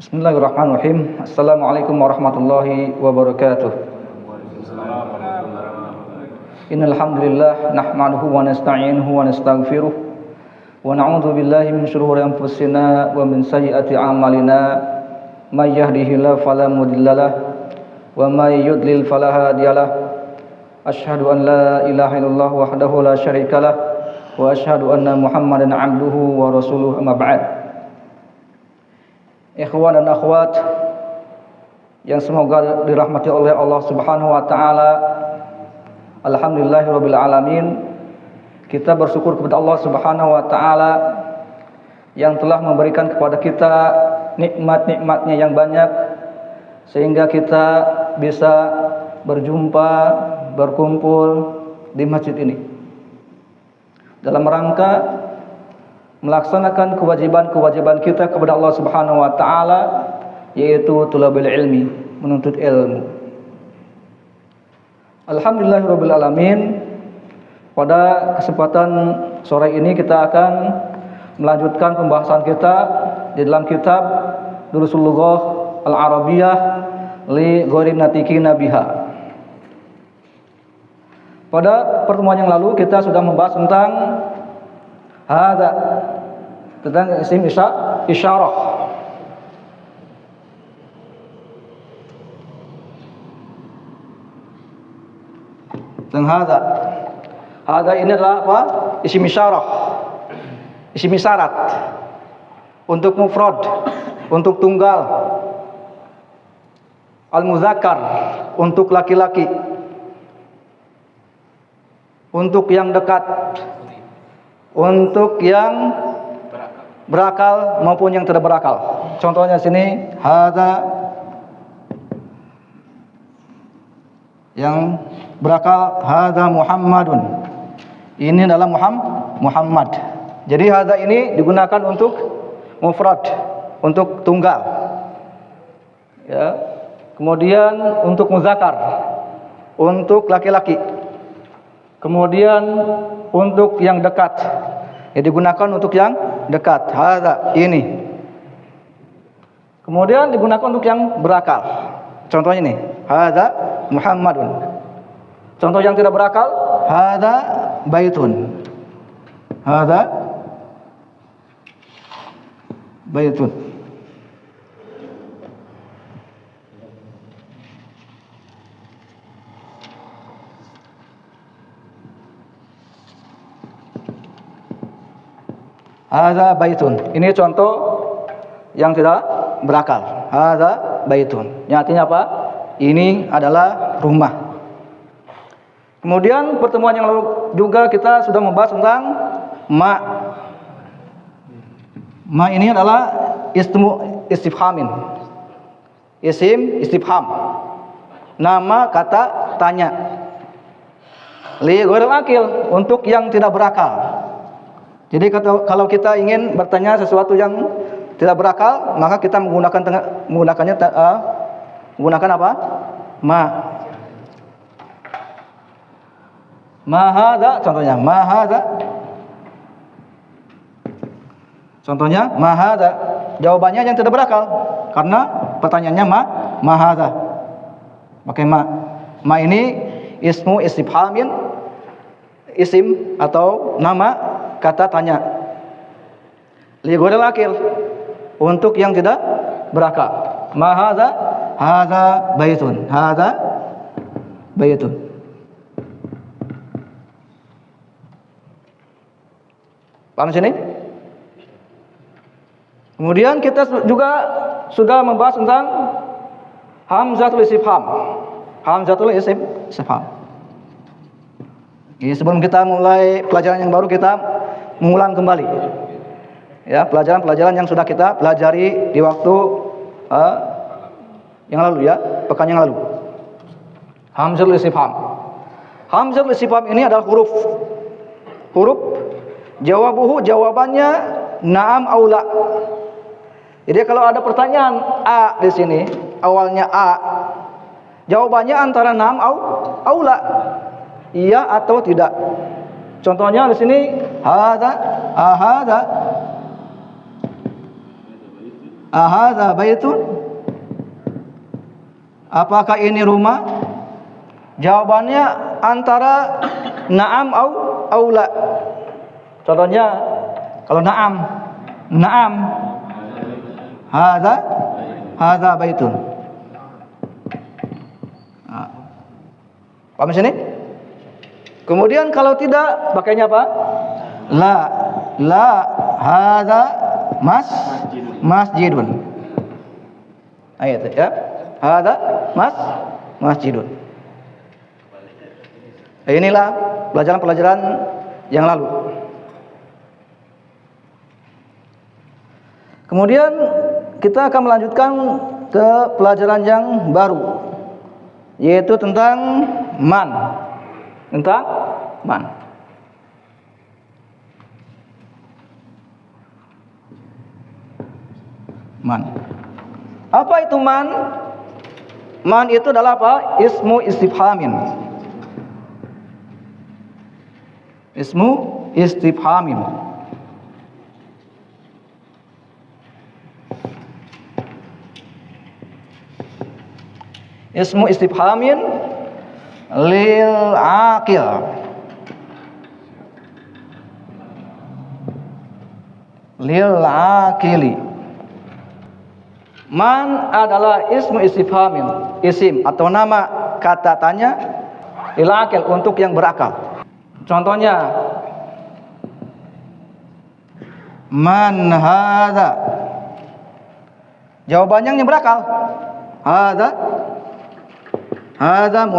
Bismillahirrahmanirrahim. Assalamualaikum warahmatullahi wabarakatuh. Innal hamdalillah nahmaduhu wa nasta'inuhu wa nastaghfiruh wa na'udzu billahi min shururi anfusina wa min sayyiati a'malina. May yahdihillahu fala mudhillalah wa may yudlil fala hadiyalah. Asyhadu an la ilaha illallah wahdahu la syarikalah wa asyhadu anna Muhammadan 'abduhu wa rasuluhu, amma ba'd. Ikhwan dan akhwat yang semoga dirahmati oleh Allah Subhanahu wa taala. Alhamdulillahirabbil alamin. Kita bersyukur kepada Allah Subhanahu wa taala yang telah memberikan kepada kita nikmat-nikmatnya yang banyak sehingga kita bisa berjumpa, berkumpul di masjid ini dalam rangka melaksanakan kewajiban-kewajiban kita kepada Allah Subhanahu wa taala, yaitu tulabul ilmi, menuntut ilmu. Alhamdulillahirabbil alamin. Pada kesempatan sore ini kita akan melanjutkan pembahasan kita di dalam kitab Durusul Lughah Al-Arabiyyah li Ghairi Natiqina biha. Pada pertemuan yang lalu kita sudah membahas tentang tentang isim isyarah. Dan hada ini adalah apa? Isim isyarah. Isim isyarat. Untuk mufrad, untuk tunggal. Al-muzakkar, untuk laki-laki. Untuk yang dekat. Untuk yang berakal maupun yang tidak berakal. Contohnya sini hadza yang berakal, hadza Muhammadun. Ini adalah Muhammad. Jadi hadza ini digunakan untuk mufrad, untuk tunggal. Ya. Kemudian untuk muzakkar, untuk laki-laki. Kemudian untuk yang dekat, ya digunakan untuk yang dekat. Hadza ini. Kemudian digunakan untuk yang berakal. Contohnya ini, hadza Muhammadun. Contoh yang tidak berakal, hadza baitun. Hadza baitun. Hadza baitun. Ini contoh yang tidak berakal. Hadza baitun. Yang artinya apa? Ini adalah rumah. Kemudian pertemuan yang lalu juga kita sudah membahas tentang ma. Ma ini adalah istifhamin. Isim istifham. Nama kata tanya. Li ghairil aqil, untuk yang tidak berakal. Jadi kalau kita ingin bertanya sesuatu yang tidak berakal, maka kita menggunakannya menggunakan apa? Ma. Ma hadza, contohnya ma hadza. Contohnya ma hadza. Jawabannya yang tidak berakal karena pertanyaannya ma hadza. Pakai ma. Ma ini ismu istifhamin, isim atau nama kata tanya. Li ghairil aqil, untuk yang tidak berakal. Ma hadza baitun. Hadza baitun. Paham sini? Kemudian kita juga sudah membahas tentang hamzatul istifham. Hamzatul istifham. Jadi sebelum kita mulai pelajaran yang baru, kita mengulang kembali ya pelajaran-pelajaran yang sudah kita pelajari di waktu yang lalu, ya, pekan yang lalu. Hamzatul istifham. Hamzatul istifham ini adalah huruf jawabuhu, jawabannya na'am au la. Jadi kalau ada pertanyaan a di sini, awalnya a, jawabannya antara na'am au la. Iya atau tidak. Contohnya di sini hadza, ahadza. Ahadza baitun? Apakah ini rumah? Jawabannya antara na'am au la. Contohnya kalau na'am, na'am. Hadza baitun. Nah. Paham sini? Kemudian kalau tidak pakainya apa? La hadza masjidun. Ayat ya. Hadza masjidun. Inilah pelajaran-pelajaran yang lalu. Kemudian kita akan melanjutkan ke pelajaran yang baru, yaitu tentang man. Tentang man. Man. Apa itu man? Man itu adalah apa? Ismu istifhamin. Ismu istifhamin. Ismu istifhamin lil aqil. Lil aqili. Man adalah ismu istifhamin, isim atau nama kata tanya lil aqil, untuk yang berakal. Contohnya, man hadza? Jawabannya yang berakal. Hadza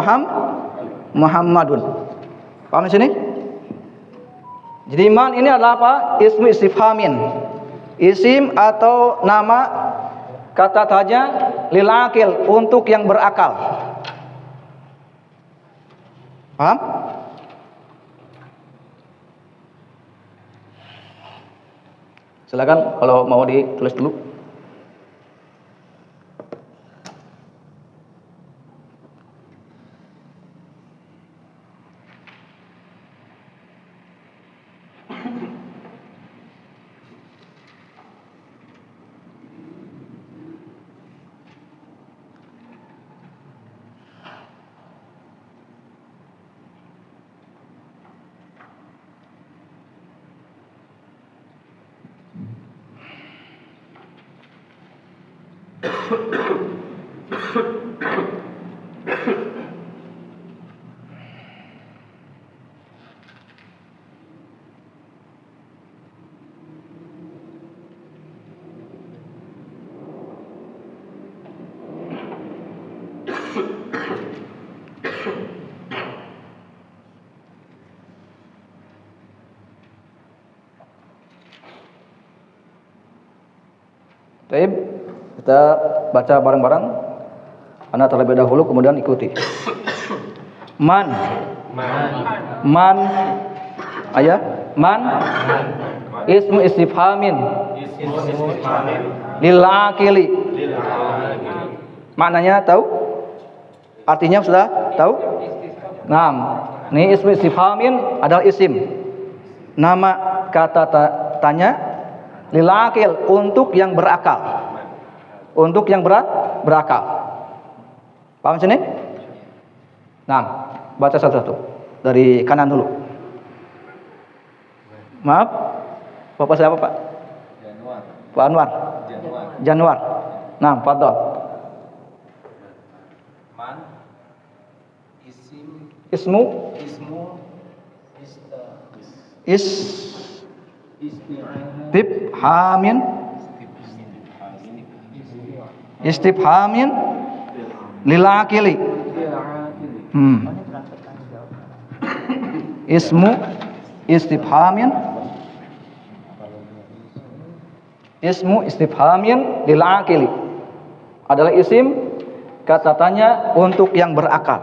Muhammadun. Paham di sini? Jadi man ini adalah apa? Ismu istifhamin. Isim atau nama kata tanya lil aqil, untuk yang berakal. Paham? Silakan kalau mau ditulis dulu. Baik, kita baca bareng-bareng. Anda terlebih dahulu, kemudian ikuti. Man. Ayah. Man. Ismu istifhamin. Lil aqili. Maknanya tahu? Artinya sudah tahu? Naam. Ini ismu istifhamin adalah isim, nama kata tanya lil aqil, untuk yang berakal. Untuk yang berakal. Paham sini? Nah, baca satu-satu. Dari kanan dulu. Maaf. Bapak siapa, Pak? Januar. Pak Anwar. Januar. Nah, fadhol. Man. Isim. Ismu. Istifhamin lil aqili. Ismu istifhamin lil aqili adalah isim kata tanya untuk yang berakal.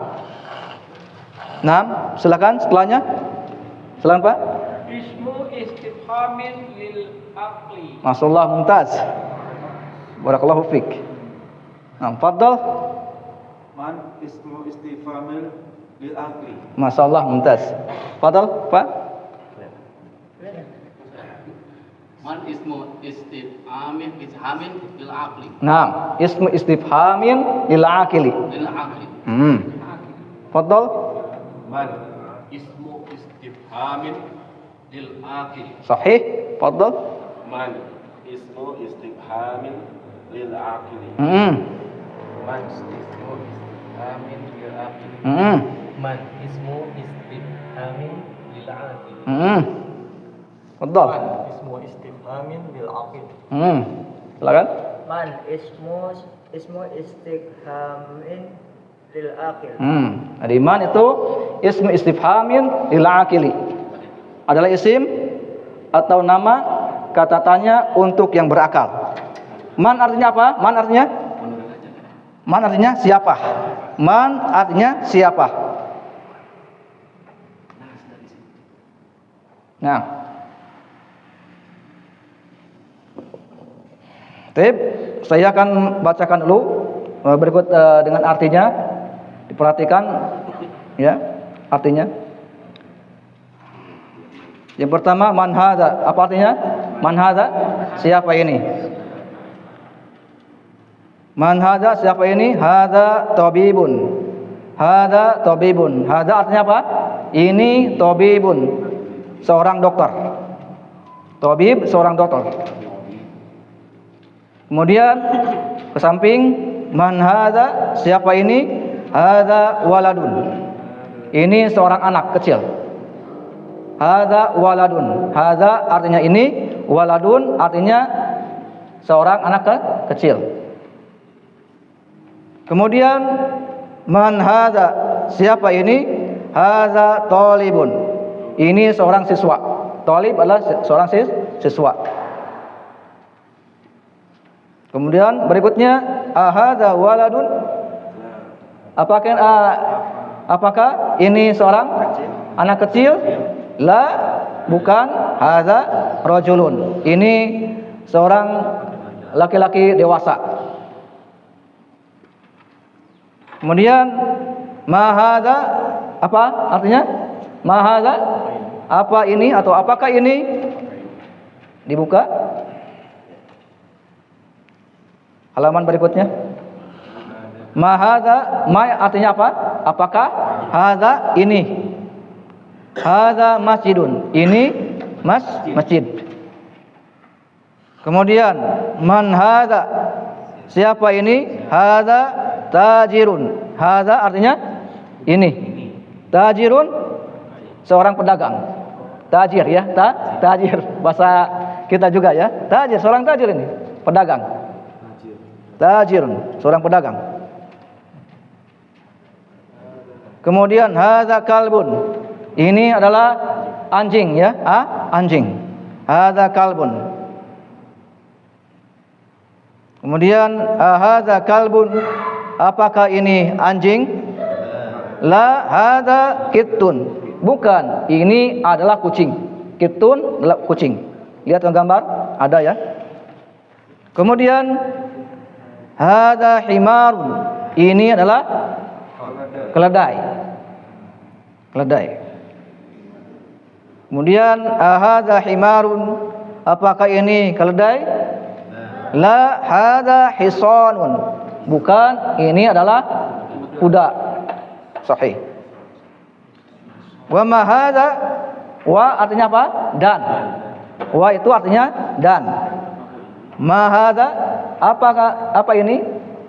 Nah, silakan setelahnya. Silakan, Pak. Ismu istifhamin lil aqli. Masyaallah, mumtaz. Barakallahu fik. Nah, fadhal. Man ismu istifhamil lil aqli. Masyaallah, mumtaz. Fadhal, Pak. Man ismu istifhamin lil aqli. Naam, ismu istifhamin lil aqili. Lil aqli. Fadhal. Man ismu istifhamin lil aqil. Sahih. Fadhal. Man ismu istifhamin lil aqil. Man ismu istifhamin lil aqil. Man ismu istifhamin lil aqil. Fadhal. Man ismu istifhamin lil aqil. Silakan. Man ismu istifhamin lil aqil. Jadi man itu ismu istifhamin lil aqili. Adalah isim atau nama kata tanya untuk yang berakal. Man artinya apa? Man artinya siapa? Man artinya siapa? Nah. Baik, saya akan bacakan dulu berikut dengan artinya. Diperhatikan ya, artinya. Yang pertama, man hadza. Apa artinya? Man hadza? Siapa ini? Man hadza, siapa ini? Hadza tabibun. Hadza tabibun. Hadza artinya apa? Ini tabibun. Seorang dokter. Tabib, seorang dokter. Kemudian ke samping, man hadza, siapa ini? Hadza waladun. Ini seorang anak kecil. Hadza waladun. Hadza artinya ini, waladun artinya seorang anak kecil. Kemudian man hadza, siapa ini? Hadza talibun. Ini seorang siswa. Talib adalah seorang siswa. Kemudian berikutnya, ahadza waladun. Apakah ini seorang anak kecil? La, bukan. Hadza rajulun. Ini seorang laki-laki dewasa. Kemudian ma hadza, apa artinya? Ma hadza, apa ini atau apakah ini? Dibuka halaman berikutnya. Ma hadza, ma artinya apa? Apakah? Hadza ini. Hadza masjidun. Ini masjid. Kemudian man hadza, siapa ini? Hadza tajirun. Hadza artinya ini. Tajirun, seorang pedagang. Tajir ya, tajir bahasa kita juga ya. Tajir, seorang tajir ini, pedagang. Tajirun, seorang pedagang. Kemudian hadza kalbun. Ini adalah anjing ya, anjing. Hadza kalbun. Kemudian hadza kalbun. Apakah ini anjing? La, hadza kittun. Bukan, ini adalah kucing. Kittun adalah kucing. Lihat gambar, ada ya. Kemudian hadza himarun. Ini adalah keledai. Keledai. Kemudian hadza himarun. Apakah ini keledai? La, hadza hisanun. Bukan, ini adalah kuda. Sahih. Wa ma hadza, wa artinya apa? Dan. Wa itu artinya dan. Ma hadza, apa ini?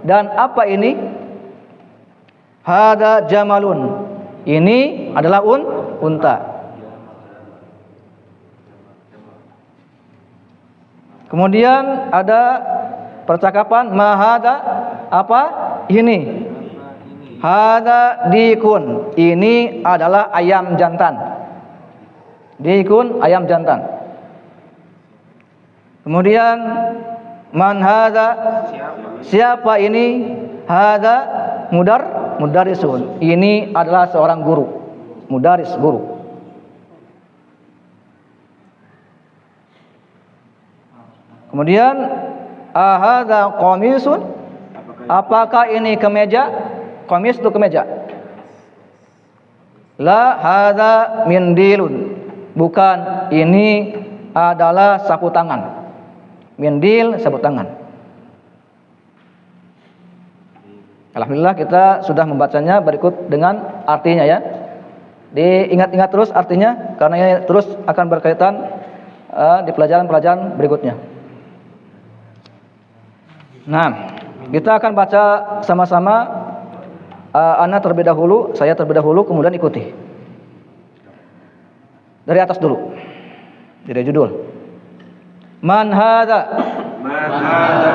Dan apa ini? Hadza jamalun. Ini adalah unta. Kemudian ada percakapan ma hadza, apa ini? Hadza dikun. Ini adalah ayam jantan. Dikun, ayam jantan. Kemudian man hadza, siapa ini? Hadza mudarrisun. Ini adalah seorang guru. Mudaris, guru. Kemudian ahadza qamisun. Apakah ini kemeja? Qamis itu kemeja. La, hadza mindilun. Bukan, ini adalah sapu tangan. Mindil sapu tangan. Alhamdulillah kita sudah membacanya, berikut dengan artinya ya. Diingat-ingat terus artinya karena ini terus akan berkaitan di pelajaran-pelajaran berikutnya. Nah, kita akan baca sama-sama. Ana terlebih dahulu, saya terlebih dahulu, kemudian ikuti. Dari atas dulu. Dari judul. Man hadza? Man hadza?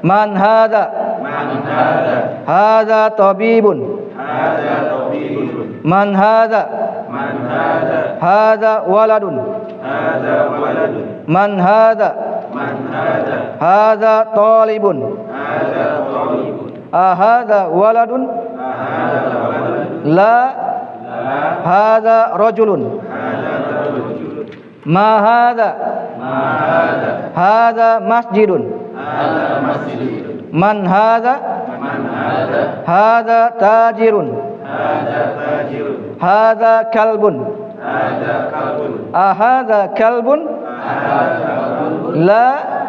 Man hadza? Man hadza? Hadza tabibun. Hadza tabibun. Man hadza? Man hadza? Hadza waladun. Hadza waladun. Man hadza? Man hadza? Hadza talibun. Hadza talibun. Ahadza waladun? Hadza waladun. La. La. Hadza rajulun. Hadza rajulun. Ma hadza? Ma hadza? Hadza masjidun. Hadza masjidun. Man hadza? Man hadza? Hadza tajirun. Hadza tajirun. Hadza kalbun. Hadza kalbun. Ahadza kalbun? Hadza kalbun. La.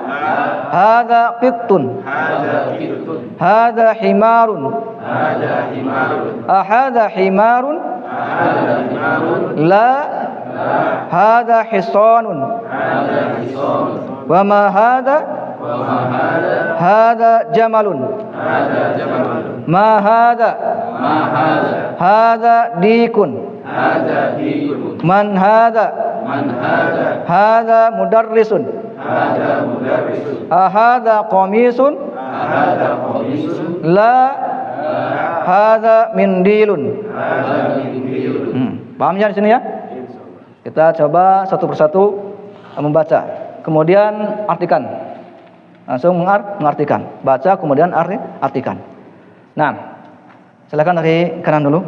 La. Hadza qittun. Hadza qittun. Hadza himarun. Hadza himarun. Ahadza himarun? Hadza himarun. La. Hadza hisanun. Hadza hisanun. Wa ma hadza? Wa ma hadza? Hadza jamalun. Hadza jamalun. Ma hadza? Ma hadza? Hadza dikun. Hadza dikun. Man hadza? Man hadza? Hadza mudarrisun. Hadza mudarrisun. Ahadza qamisun? Hadza qamisun. La. Hadza mindilun. Hadza mindilun. Paham ya di sini ya? Kita coba satu persatu membaca. Kemudian artikan. Langsung mengartikan. Baca kemudian artikan. Nah, silakan dari kanan dulu.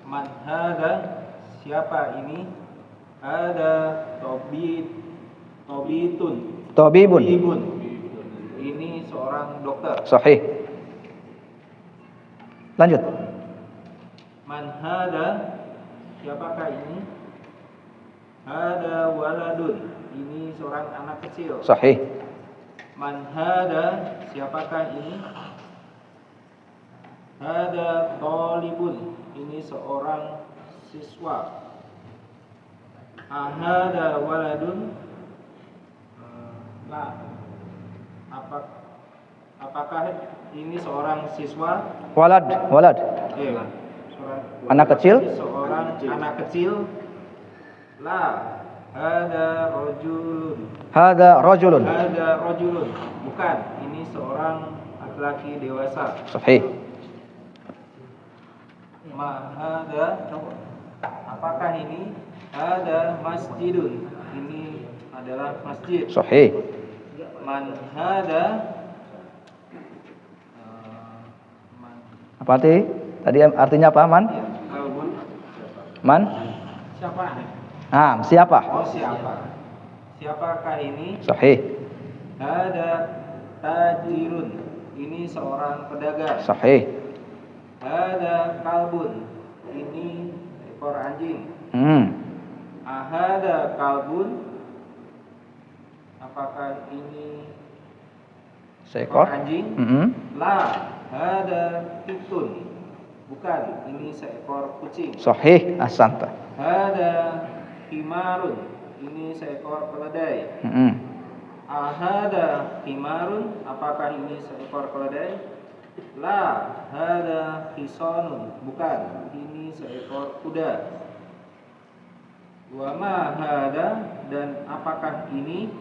Man hadza? Siapa ini? Ada Tobitun. Tabibun. Ini seorang dokter. Sahih. Lanjut. Man hadza? Siapakah ini? Ada waladun. Ini seorang anak kecil. Sahih. Man hadza? Siapakah ini? Ada talibun. Ini seorang siswa. Ahada waladun. Nah, apakah ini seorang siswa? Walad. Seorang Anak kecil? Seorang anak kecil. La, ada rojulun. Hadza rajulun. Ada rojulun. Bukan, ini seorang laki-laki dewasa. Sahih. Mahada. Apakah ini? Ada masjidun. Ini adalah masjid. Sahih. Man hada? Apa arti? Tadi artinya apa, Man? Kalbun. Man? Siapa? Siapa? Oh, siapa? Siapakah ini? Sahih. Ada tajirun. Ini seorang pedagang. Sahih. Ada kalbun. Ini ekor anjing. Ahada kalbun. Apakah ini Seekor anjing? La, ada kitun. Bukan, ini seekor kucing. Sahih. Ahsanta. Ada himarun. Ini seekor keledai. Ahada himarun. Apakah ini seekor keledai? La, hada hisonun. Bukan, ini seekor kuda. Wa ma hada, dan apakah ini?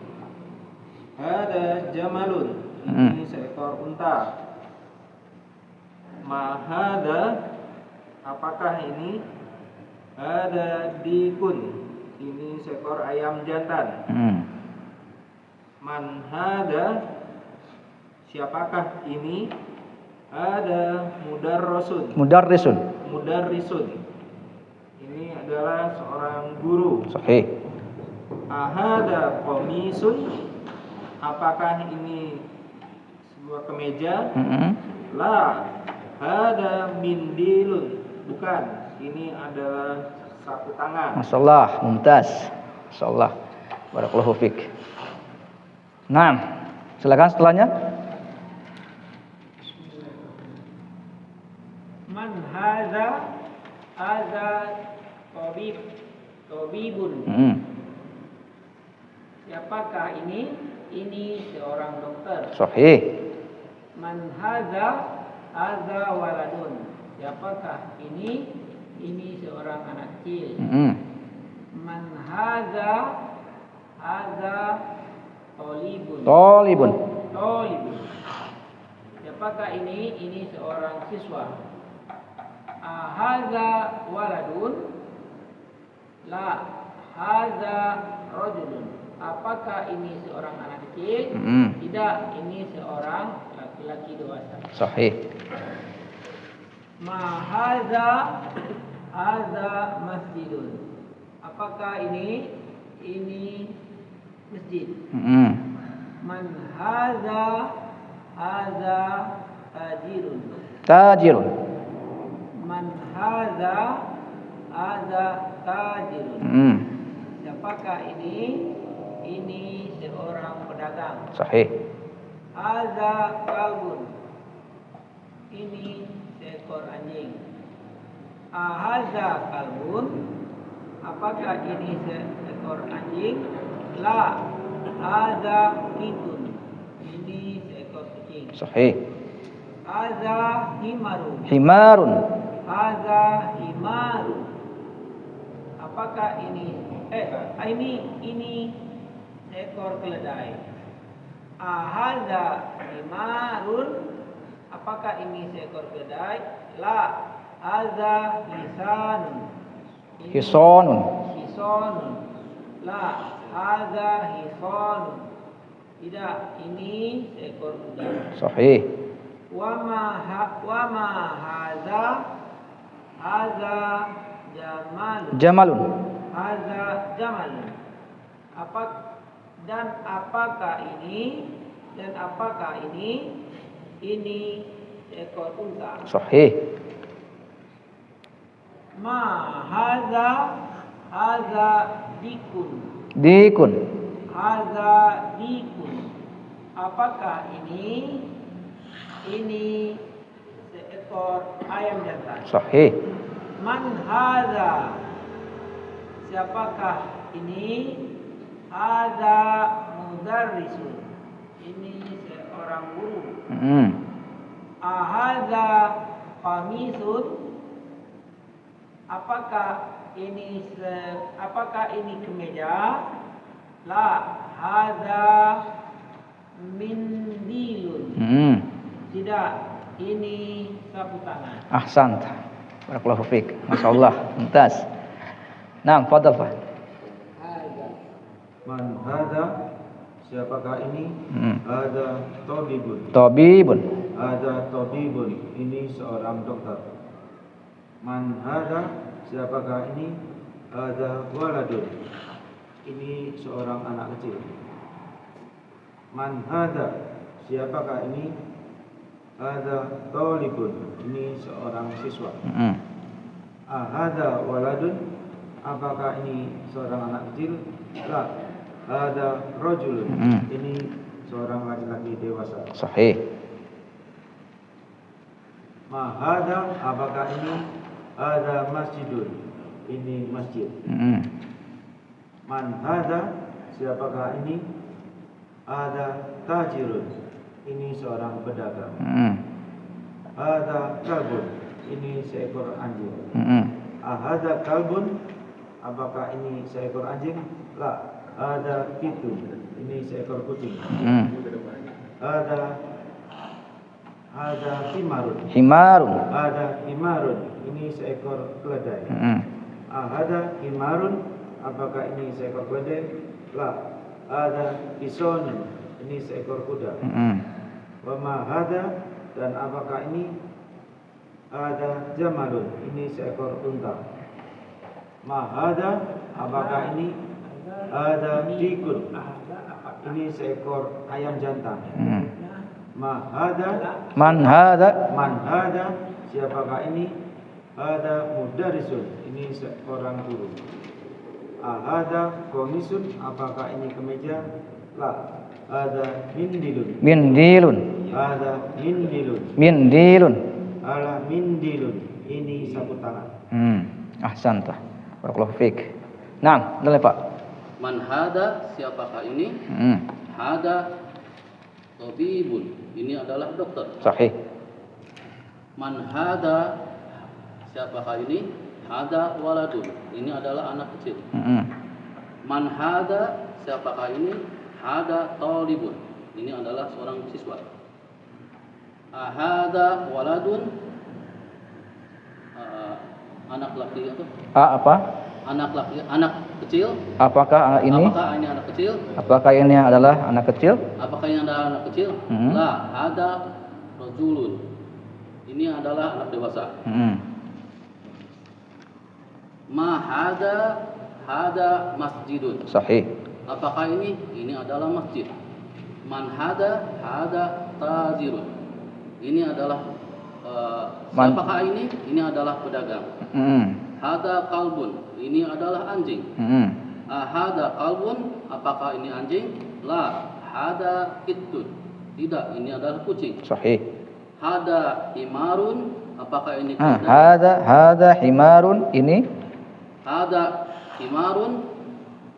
Hada jamalun. Ini seekor unta. Ma hada, apakah ini? Hada dikun. Ini seekor ayam jantan. Man hada, siapakah ini? Ada mudarrisun. Mudarrisun. Ini adalah seorang guru. Sahih. Ahada qamisun. Apakah ini sebuah kemeja? La, hada mindilun. Bukan, ini adalah sapu tangan. Masyaallah, mumtaz. Masyaallah. Barakallahu fiik. Nah, silakan setelahnya. Man hadza? Hadza tabibun. Siapakah ini? Ini seorang dokter. Sahih. Man hadza? Hadza waladun. Siapakah ini? Ini seorang anak kecil. Man hadza? Hadza talibun. Talibun. Talibun. Siapakah ini? Ini seorang siswa. Hadza waladun? La, hadza rajulun. Apakah ini seorang anak kecil? Tidak, ini seorang laki-laki dewasa. Sahih. Ma hadza? Hadza masjidun. Apakah ini? Ini masjid. Man hadza? Hadza tajirun. Tajirun. Man hadza? Hadza tajirun. Siapakah ini? Ini seorang pedagang. Sahih. Hadza kalbun. Ini seekor anjing. Hadza kalbun. Apakah ini seekor anjing? La, hadza kitun. Ini seekor kucing. Sahih. Hadza himarun. Himarun. Hadza himarun. Apakah ini seekor keledai. Hadza himarun. Apakah ini seekor keledai? La, hadza hisanun. Hisonun. Hisonun. La, hadza hisonun. Tidak, ini seekor kuda. Sahih. Wa ma hadza? Hadza jamalun. Jamalun. Hadza jamalun. Apakah ini? Ini seekor unta. Sahih. Ma hadza? Hadza dikun. Dikun. Hadza dikun. Apakah ini? Ini seekor ayam jantan. Sahih. Man hadza? Siapakah ini? Hadza mudarrisun. Ini seorang guru. Hadza qamisun. Apakah ini kemeja? La, hadza mindilun. Tidak, ini sapu tangan. Ahsant. Barakallahu fiik. Masyaallah. Mumtaz. Nah, fadhal Pak. Man hadza? Siapakah ini? Hadza tabibun. Tabibun. Hadza tabibun. Ini seorang dokter. Man hadza? Siapakah ini? Hadza waladun. Ini seorang anak kecil. Man hadza? Siapakah ini? Hadza talibun. Ini seorang siswa. Hadza waladun. Apakah ini seorang anak kecil? La, hadza rajulun. Ini seorang laki-laki dewasa. Sahih. Ma hadza? Apakah ini? Hadza masjidun. Ini masjid. Man hadza? Siapakah ini? Hadza tajirun. Ini seorang pedagang. Hadza kalbun. Ini seekor anjing. Hadza kalbun. Apakah ini seekor anjing? La, hadza kitun. Ini seekor kucing. Hadza himarun. Himarun. Hadza himarun. Ini seekor keledai. Hadza himarun. Apakah ini seekor keledai? La, hadza hisonun. Ini seekor kuda. Wa ma hadza? Dan apakah ini? Hadza jamalun. Ini seekor unta. Ma hadza? Apakah ini? Hadza dikun. Ini seekor ayam jantan. Ma hadza? Man hadza? Man hadza? Siapakah ini? Hadza mudarrisun. Ini seorang guru. Ahada komisun, apakah ini kemeja? La. Ada mindilun. Mindilun. Ada mindilun. Mindilun. Ala mindilun. Ini sapu tangan. Ahsanta. Barakallahu fiik. Nah, boleh Pak. Man hada, siapakah ini? Hada tabibun. Ini adalah dokter. Sahih. Man hada, siapakah ini? Hada waladun. Ini adalah anak kecil. Man hada, siapakah ini? Hada talibun. Ini adalah seorang siswa. Ahada waladun, anak laki atau Apa? anak laki, anak kecil. Apakah ini? Apakah ini anak kecil? Apakah ini adalah anak kecil? Apakah ini adalah anak kecil? La, hada rajulun. Ini adalah anak dewasa. Ma hada masjidun. Sahih. Apakah ini? Ini adalah masjid. Man hada tajirun. Ini adalah siapakah ini? Ini adalah pedagang. Hada kalbun. Ini adalah anjing. Hada kalbun. Apakah ini anjing? La, hada kittun. Tidak, ini adalah kucing. Sahih. Hada himarun. Apakah ini keledai? Hada himarun. Ini? Hada himarun.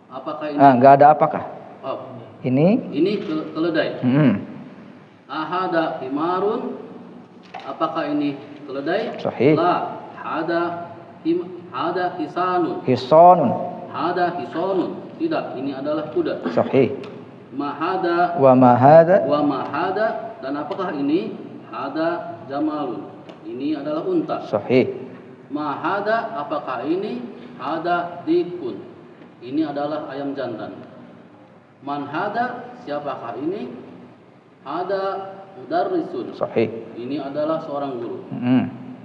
Apakah ini? Enggak ada apakah? Oh, Ini? ini keledai. Ahada himarun. Apakah ini keledai? Sahih. La, hada hisanun. Hisonun. Hada hisonun. Tidak, ini adalah kuda. Sahih. Mahada Wa mahada. wa mahada. Dan apakah ini? Hada jamalun. Ini adalah unta. Sahih. Mahada, apakah ini? Hada dikun. Ini adalah ayam jantan. Man hada, siapakah ini? Hada mudarrisun. Sahih. Ini adalah seorang guru.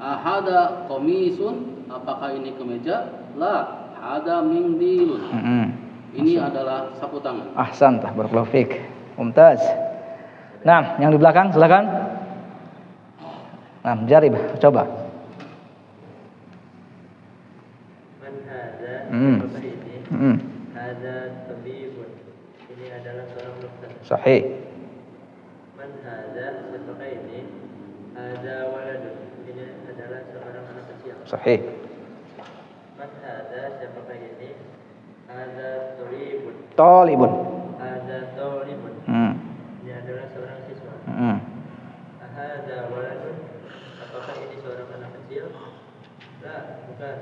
Ahada komisun, apakah ini kemeja? La, hada mindilun. Ini adalah sapu tangan. Ahsantah, barakallahu fiik. Mumtaz. Nah, yang di belakang silakan. Nah, jarib, coba. Man hada, siapakah ini? Hada tabibun. Ini adalah seorang dokter. Sahih. Man hada, siapakah ini? Hada waladun. Ini adalah seorang anak kecil. Sahih. Man hada, siapakah ini? Hada talibun. Talibun. Hada talibun. Ini adalah seorang siswa. Hada waladun. Apakah ini seorang anak kecil? La, bukan.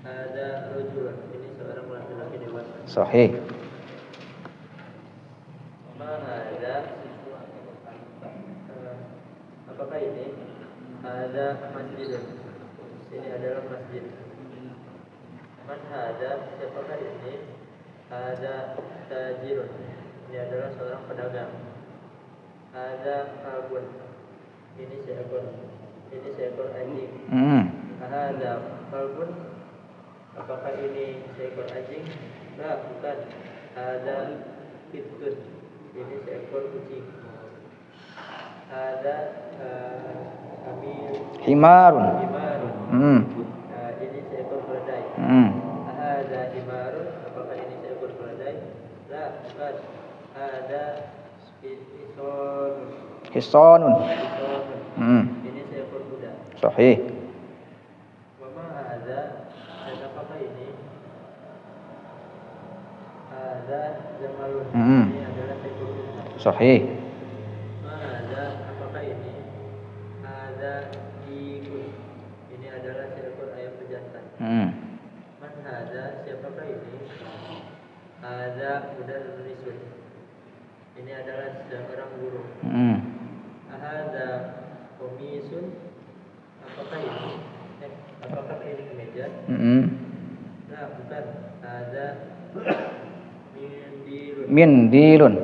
Hada rajulun. Ini seorang laki-laki dewasa. Sahih. Ma hada, apakah ini? Hada masjidun. Ini adalah masjid. Man hada, siapakah ini? Hada tajirun. Ini adalah seorang pedagang. Hada kalbun. Ini seekor anjing. Hada kalbun. Apakah ini seekor anjing? Nah, bukan. Hada kittun. Ini seekor kucing. Hada Himarun. himarun. Ini seekor keledai. Hada himarun. Apakah ini seekor keledai? Nah, bukan. Hada Hisonun. Ini seekor kuda. Sahih. Wama hada, dan apakah ini? Hada jamalun. Ini adalah seekor unta. Sahih. Ma hada, apakah ini? Hada dikun. Ini adalah seekor ayam pejantan. Man hada, siapakah ini? Hada mudarrisun. Ini adalah seorang guru. Hada komisun. Apakah ini? Apakah ini kemeja? Nah, bukan. Hada Mindilun. mindilun.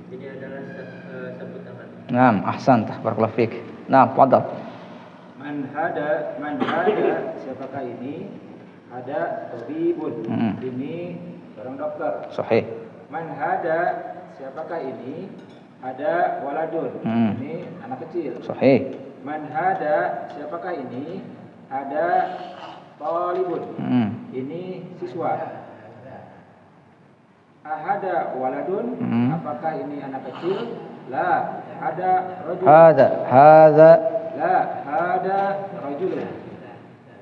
Ini adalah sapu tangan. Naam, ahsantah, barakallahu fiik. Nah, fadhal. Man hada, siapakah ini? Hada tabibun. Ini seorang dokter. Sahih. Man hada, siapakah ini? Hada waladun. Ini anak kecil. Sahih. Man hada, siapakah ini? Hada talibun. ini siswa. Ahada waladun, apakah ini anak kecil? La, ada rajul. Hada. La, ada rajulun.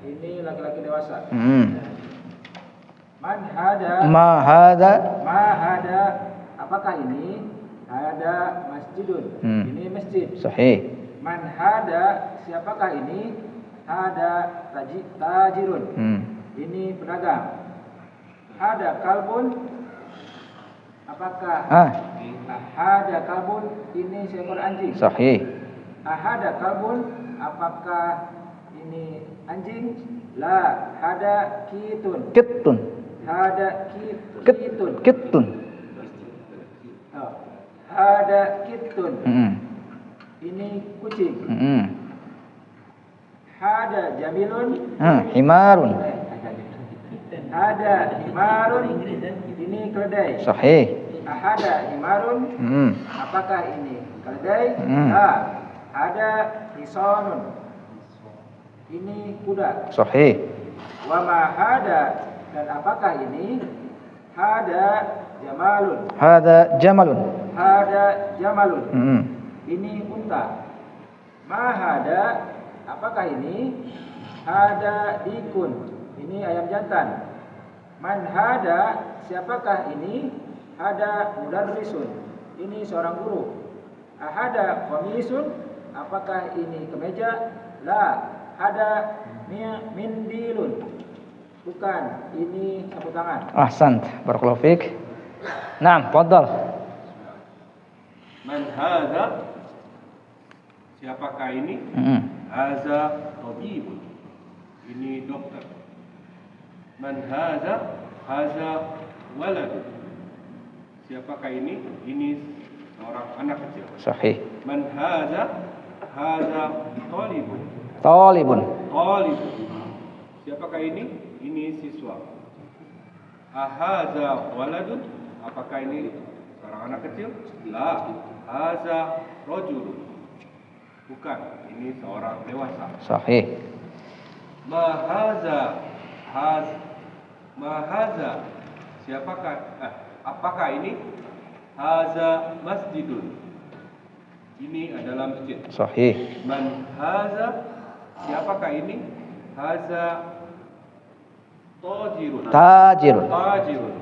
Ini laki-laki dewasa. Man hada. Ma hada. Ma hada, apakah ini? Hada masjidun. Ini masjid. Sahih. Man hada, siapakah ini? Hada tajirun. Ini pedagang. Hada kalbun, apakah? Hada kalbun, ini seekor anjing. Sahih. Hada kalbun, apakah ini anjing? La, hada kitun. Kittun. Hada kitun. Kittun. Oh. Hada kitun. Ini kucing. Hada jamilun. Himarun. Hada himarun. Ini keledai. Sahih. Hada himarun. Apakah ini keledai? Hada hisonun. Ini kuda. Sahih. Wa ma hada, dan apakah ini? Hada jamalun. Hada jamalun. Hada jamalun. Ini unta. Ma hada, apakah ini? Hada dikun. Ini ayam jantan. Man hada, siapakah ini? Hada mudarrisun. Ini seorang guru. Ahada qamisun, apakah ini kemeja? La, hada mindilun. Bukan, ini sapu tangan. Ahsant. Barakallahu fiik. Naam, fadhal. Man hadza, siapakah ini? Hadza tabibun, ini dokter. Man hadza, hadza walad, siapakah ini? Ini seorang anak kecil. Sahih. Man hadza, hadza talibun. Talibun. Talibun, siapakah ini? Ini siswa. Ahadza waladun, apakah ini seorang anak kecil? La, hadza rajulun, bukan, ini seorang dewasa. Sahih. Ma hadza, siapakah? Apakah ini? Hadza masjidun, ini adalah masjid. Sahih. Man hadza, siapakah ini? Hadza tajirun. Tajirun,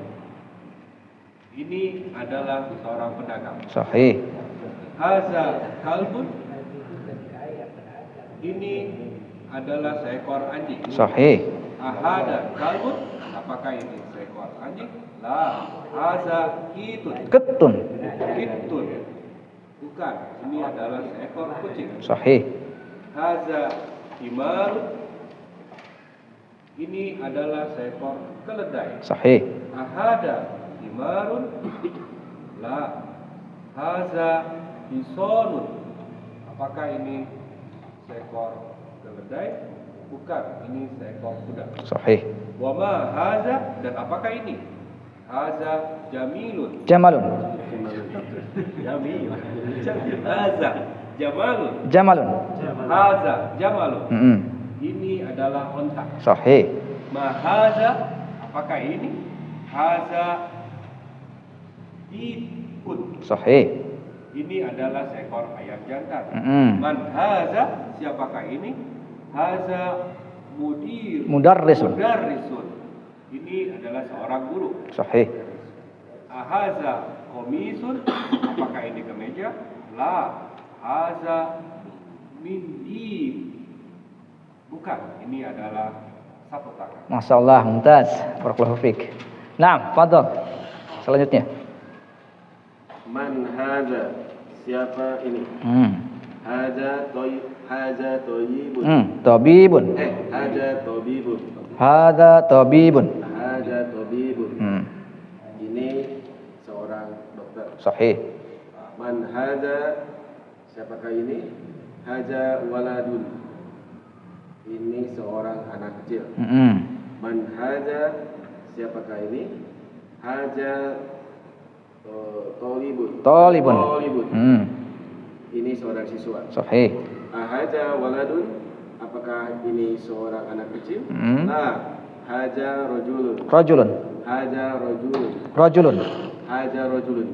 ini adalah seorang pedagang. Sahih. Hadza kalbun, ini adalah seekor anjing. Sahih. Ahada kalbun, apakah ini seekor anjing? La, hadza kitun. Kittun. Kitun, bukan, ini adalah seekor kucing. Sahih. Hadza himarun, ini adalah seekor keledai. Sahih. Ahada himarun, la, hadza hisonun, apakah ini seekor keledai? Bukan, ini seekor kuda. Sahih. Wa ma hadza, dan apakah ini? Hadza jamilun. Jamalun. Jamil. Hadza jamalun. Jamalun. Hadza jamalun. Ini adalah onta. Sahih. Ma hadza, apakah ini? Hadza dikun. Sahih. Ini adalah seekor ayam jantan. Man hadza, siapakah ini? Hadza Mudarrisun. mudarrisun. Ini adalah seorang guru. Sahih. Hadza qamisun, apakah ini kemeja? La, hadza mindil, bukan, ini adalah sapu tangan. Masyaallah, mumtaz. Barakallahu fiik. Naam, fadhal. Selanjutnya. Man hadza, siapa ini? Hadza tayyibun. Tabibun. Hadza tabibun. Hadza tabibun. Hadza tabibun. Ini seorang dokter. Sahih. Man hadza, siapakah ini? Hadza waladun. Ini seorang anak kecil. Man hadza, siapakah ini? Hadza talibun. Talibun. Ini seorang siswa. Sahih. Ahadza waladun, apakah ini seorang anak kecil? Nah, haja rajulun. Rajulun. Haja rajulun. Rajulun. Haja rajulun.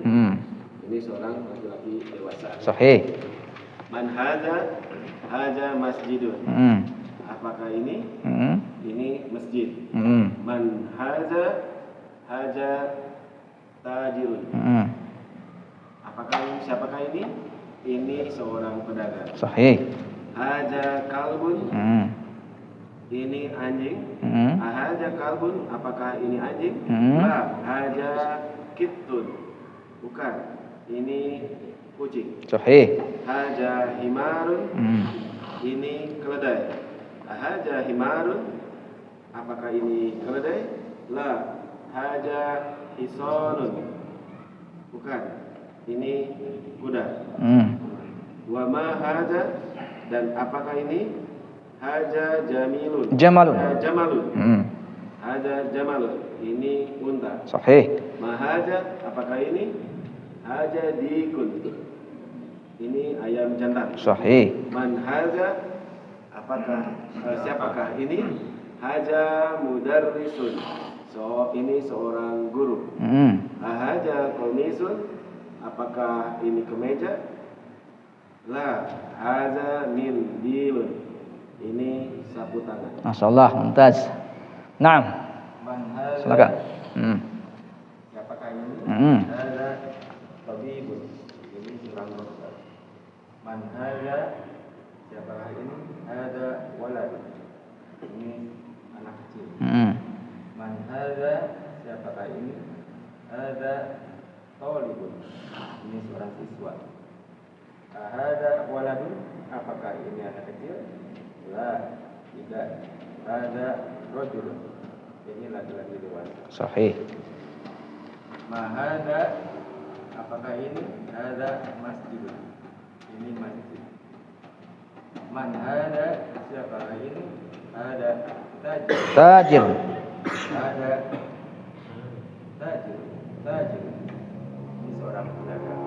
Ini seorang laki-laki dewasa. Sahih. Man haja masjidun. Apakah ini? Ini masjid. Man haja tajirun. Siapakah ini? Ini seorang pedagang. Sahih. Haja kalbun. Ini anjing. Haja kalbun. Apakah ini anjing? La. Haja kittun. Bukan. Ini kucing. Sahih. Haja himarun. Ini keledai. Haja himarun. Apakah ini keledai? La. Haja hisonun. Bukan. Ini kuda. Wa ma haja, dan apakah ini? Haja jamilun. Jamalun. Jamalun. Haja jamalun. Ini unta. Sahih. Ma haja, apakah ini? Haja dikun. Ini ayam jantan. Sahih. Man haja, siapakah ini? Haja mudarrisun. Ini seorang guru. Haja qamisun. Apakah ini kemeja? La. Haja mindilun. Ini sapu tangan. Masyaallah, mumtaz. Naam. Silakan. Siapakah ini? Haja tabibun. Ini seorang dokter. Man haja, siapakah ini? Haja walad. Ini anak kecil. Man haja, siapakah ini? Haja talibun. Ini seorang siswa. Haja waladun. Apakah ini anak kecil? La, tidak. Haja rajulun. Ini laki-laki dewasa. Sahih. Ma haja, apakah ini? Haja masjidun. Ini masjid. Man haja, siapakah ini? Haja tajir. Tajir. Haja tajir. Tajir. Ini seorang pedagang.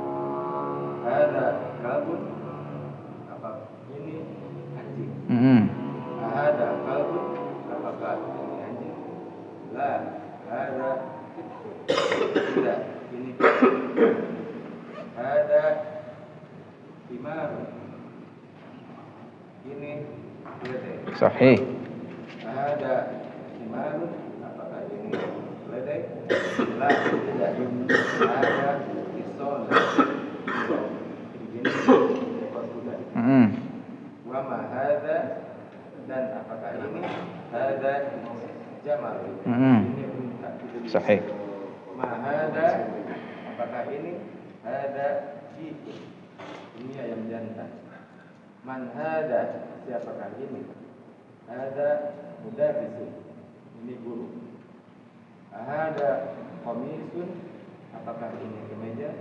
Haja kalbun. Apa ini anjing? Haja kalbun. Apakah ini anjing? La. Haja tidak. Ini haja himar. Ini keledai. Sahih. Haja himar. Apakah ini keledai? La. Tidak. Haja ison. Ini ekor kuda. Wa ma hadza, dan apakah ini? Hadza jamal. Ini unta. Sahih. Ma hadza, apakah ini? Hadza jitu. Ini ayam jantan. Man hadza, siapakah ini? Hadza mudarrisun. Ini guru. Hadza qamisun. Apakah ini kemeja?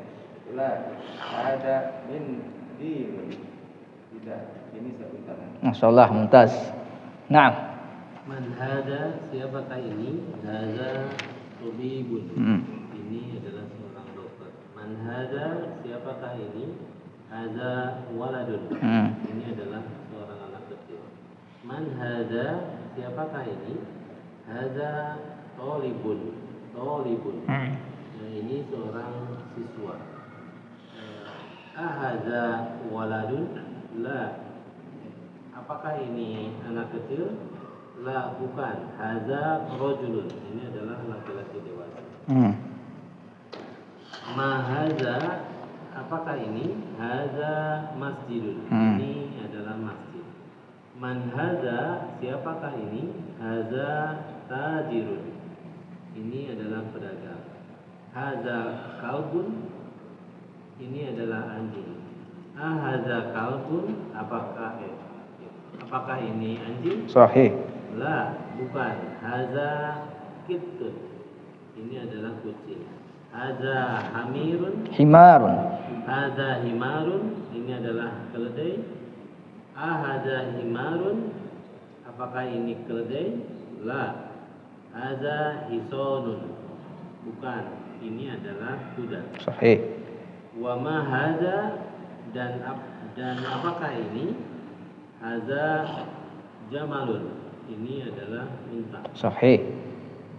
La. Hadza min din. Tidak. Ini sapu tangan. Masyaallah, mumtaz. Naam. Man hada, siapakah ini? Hada tabibun. Ini adalah seorang dokter. Man hada, siapakah ini? Hada waladun. Ini adalah seorang anak kecil. Man hada, siapakah ini? Hada talibun. Talibun. Nah, ini seorang siswa. Ahada waladun. La. Apakah ini anak kecil? La, bukan. Haza rajulun. Ini adalah laki-laki dewasa. Ma haza, apakah ini? Haza masjidun. Ini adalah masjid. Man haza, siapakah ini? Haza tajirun. Ini adalah pedagang. Haza kalbun. Ini adalah anjing. Haza kalbun, apakah ini anjing? Sahih. La, bukan. Haza kittun. Ini adalah kucing. Haza hamirun. Himarun. Haza himarun. Ini adalah keledai. Haza himarun. Apakah ini keledai? La. Haza hisonun. Bukan. Ini adalah kuda. Sahih. Wa ma haza, dan apakah ini? Haza jamalun. ini adalah unta. Sahih.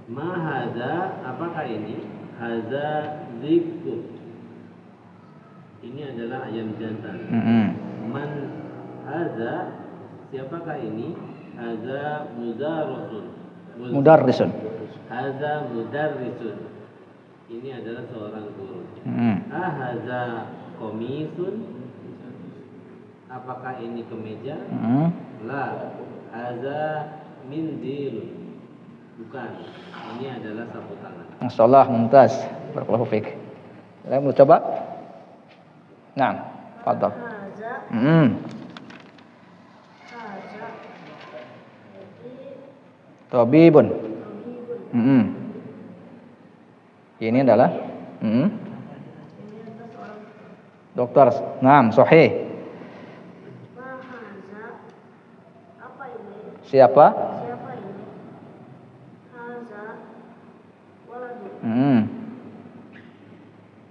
Ma hadza, apakah ini? Hadza dzikr. Ini adalah ayam jantan. Man hadza, siapakah ini? Hadza mudarrisun. Hadza mudarrisun. Ini adalah seorang guru. Hadza qamisun. Apakah ini kemeja? La. Hadza mindil. Bukan. Ini adalah sapu tangan. Masyaallah, mumtaz. Barakallahu fiik. Saya mau coba. Nah, fadhal. Tabibun. Ini adalah dokter. Naam, sahih. Siapa?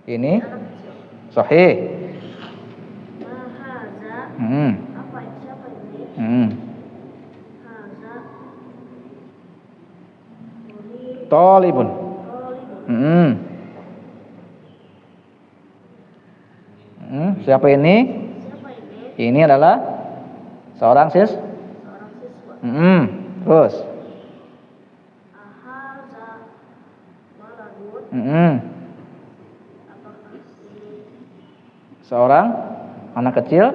Ini sahih. Talibun. Siapa ini? Ini adalah seorang siswa. Terus. Seorang anak kecil.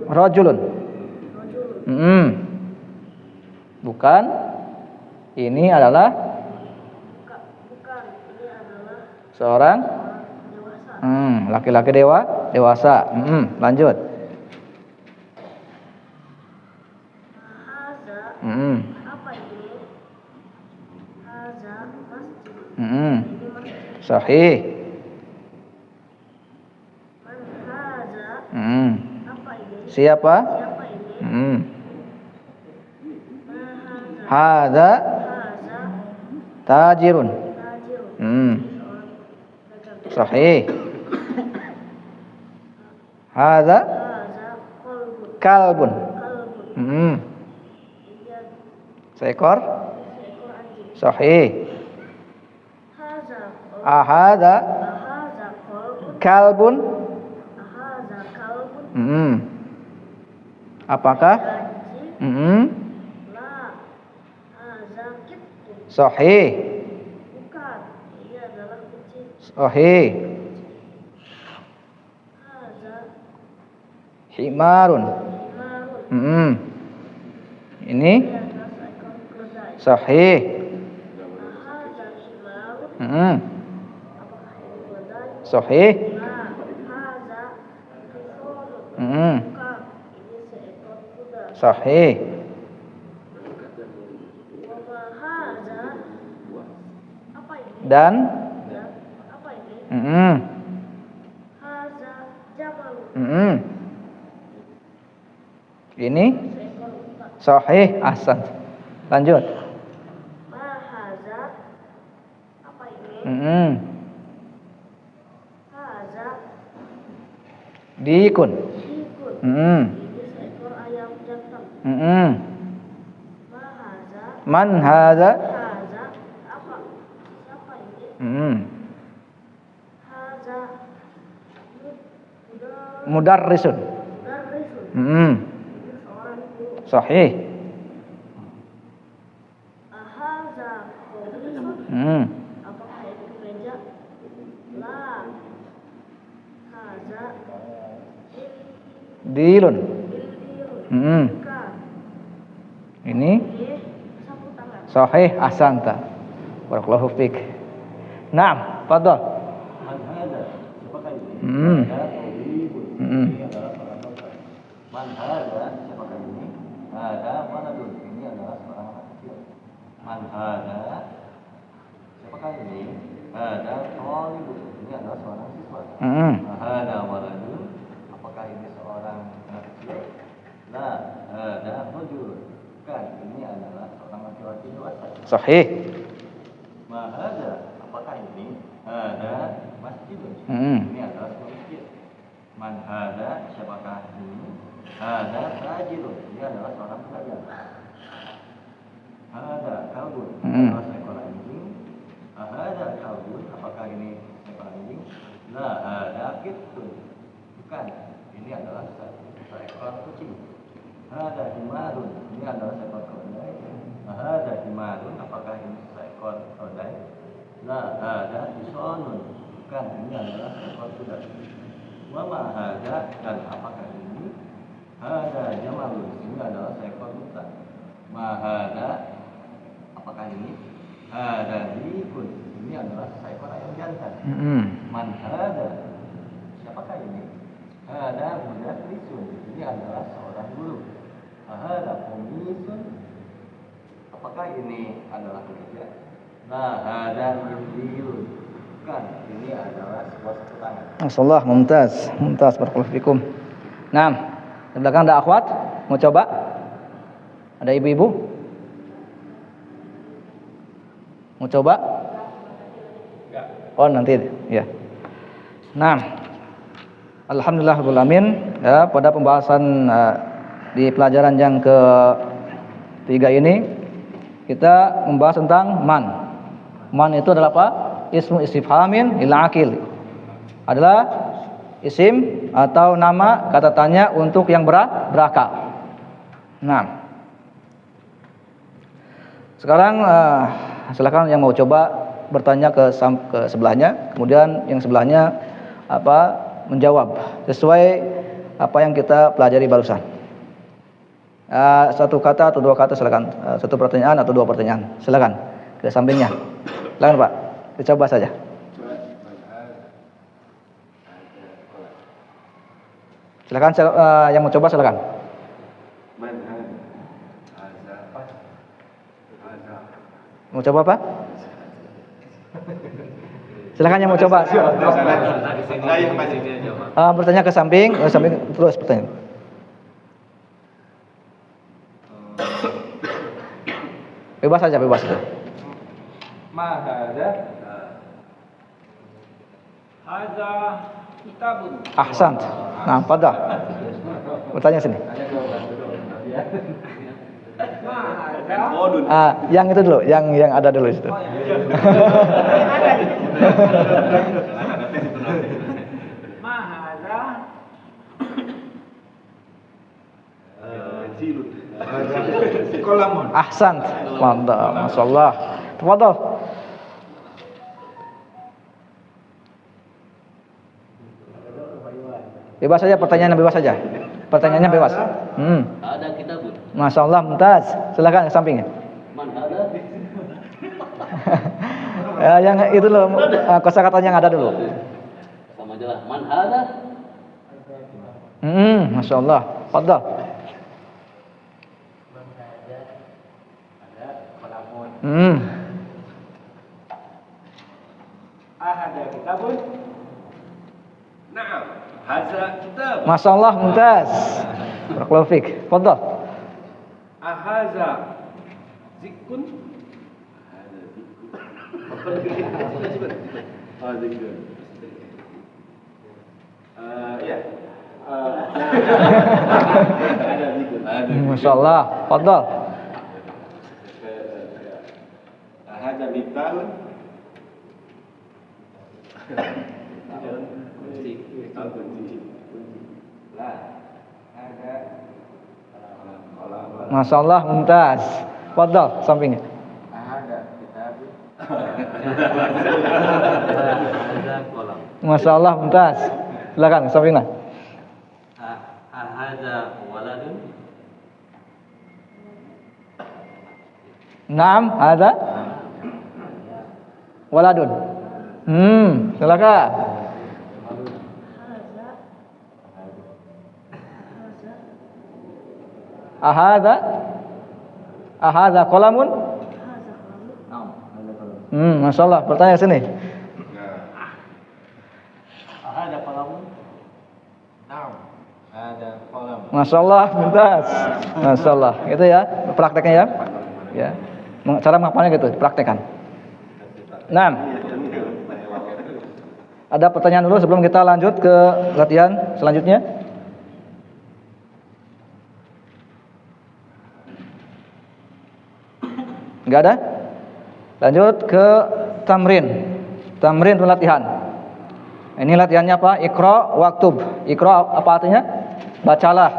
Rajulun. Bukan. Ini adalah seorang laki-laki dewasa. Lanjut. Sahih. Siapa? Hadza tajirun. Sahih. Hadza kalbun. Seekor. Sahih. Ahadza kalbun. Apakah? Sahih. Sahih. Himarun. Ini sahih. Sahih. Sahih. Dan ini sahih. Ahsan. Lanjut. Dikun. Man hadza? Mudarrisun. Sahih. Apakah itu kemeja? La. Hadza Dilun. Ini sahih. Ahsanta. Barakallahu fiik. Naam, fadhal. Man hadza? Siapakah ini? Man hadza? Siapakah ini? Hadza waladun. Ini adalah seorang anak kecil. Man hadza? Siapakah ini? Hadza talibun. Ini adalah seorang siswa. Hadza waladun. Apakah ini seorang anak kecil? La, hadza rajulun. Bukan, ini adalah seorang laki-laki dewasa. Sahih. Ma hadza? Apakah ini? Hadza masjidun. Ini adalah sebuah masjid. Man hada, siapakah ini? Hada tajirun, dia adalah seorang pedagang. Hada kalbun, adalah seekor anjing. Hada kalbun, apakah ini seekor anjing? La hada kitun, bukan, ini adalah seekor kucing. Hada himarun, ini adalah seekor keledai. Hada himarun, apakah ini seekor keledai? La hada hisonun, bukan, ini adalah seekor kuda. Wama hada, dan apakah ini? Hada jamalun, ini adalah seekor unta. Ma hada, apakah ini? Hada dikun, ini adalah seekor ayam jantan. Man hada, siapakah ini? Hada mudafrisun, ini adalah seorang guru. Hada komisun, apakah ini adalah pekerja? La hada yudiyun, bukan, ini adalah sebuah sapu tangan. Masyaallah, mumtaz, barakallahu fikum. Nah, di belakang ada akhwat, mau coba? Ada ibu-ibu? Mau coba? Oh, nanti ya. Nah, alhamdulillahirabbil alamin, ya, pada pembahasan di pelajaran yang ketiga ini kita membahas tentang man. Man itu adalah apa? Ismu istifhamin lil aqil. Adalah isim atau nama kata tanya untuk yang berakal. Nah, sekarang silakan yang mau coba bertanya ke sebelahnya, kemudian yang sebelahnya menjawab sesuai apa yang kita pelajari barusan. Satu kata atau dua kata silakan, satu pertanyaan atau dua pertanyaan, silakan ke sampingnya. Silakan Pak, dicoba saja. Silakan yang mau coba silakan. Mau coba Pak? Silakan yang mau coba. Bertanya ke samping terus bertanya. Bebas saja. Ma hada? Hada kitabun. Ahsant. Nah, pada. Bertanya sini. Yang itu dulu, yang ada dulu itu. Ma hada? Kolamun. Ahsant. Mantap, masyaallah. Tafadhol. Bebas saja pertanyaannya, bebas saja. Pertanyaannya bebas. Ada kitabun. Masyaallah, mumtaz. Silakan ke sampingnya. Man ada? Ya, yang itu loh, kosakatanya yang ada dulu. Sama aja lah. Man ada? Masyaallah. Fadhal. Ahada kitabun? Naam, hadza kitab. Masyaallah, mumtaz. Barakallahu fik. Fadhal. Ahadza zikun? Zikun. Ya. Ada zikun. Masyaallah. Fadhal. Ahadza miftahun? Masyaallah, mumtaz. Fadhal, sampingnya. Masyaallah, mumtaz. Silakan, sampingnya. Ahada waladun. Naam, ada waladun. Silakan. Ahada qalamun? Masyaallah, bertanya sini. Ahada qalamun? Naam. Ada qalam. Masyaallah, mumtaz. Masyaallah. Itu ya, prakteknya ya. Ya. Cara menghafalnya gitu, praktekkan. Naam. Ada pertanyaan dulu sebelum kita lanjut ke latihan selanjutnya? Enggak ada? Lanjut ke tamrin. Tamrin itu latihan. Ini latihannya apa? Iqra waktub. Iqra apa artinya? Bacalah,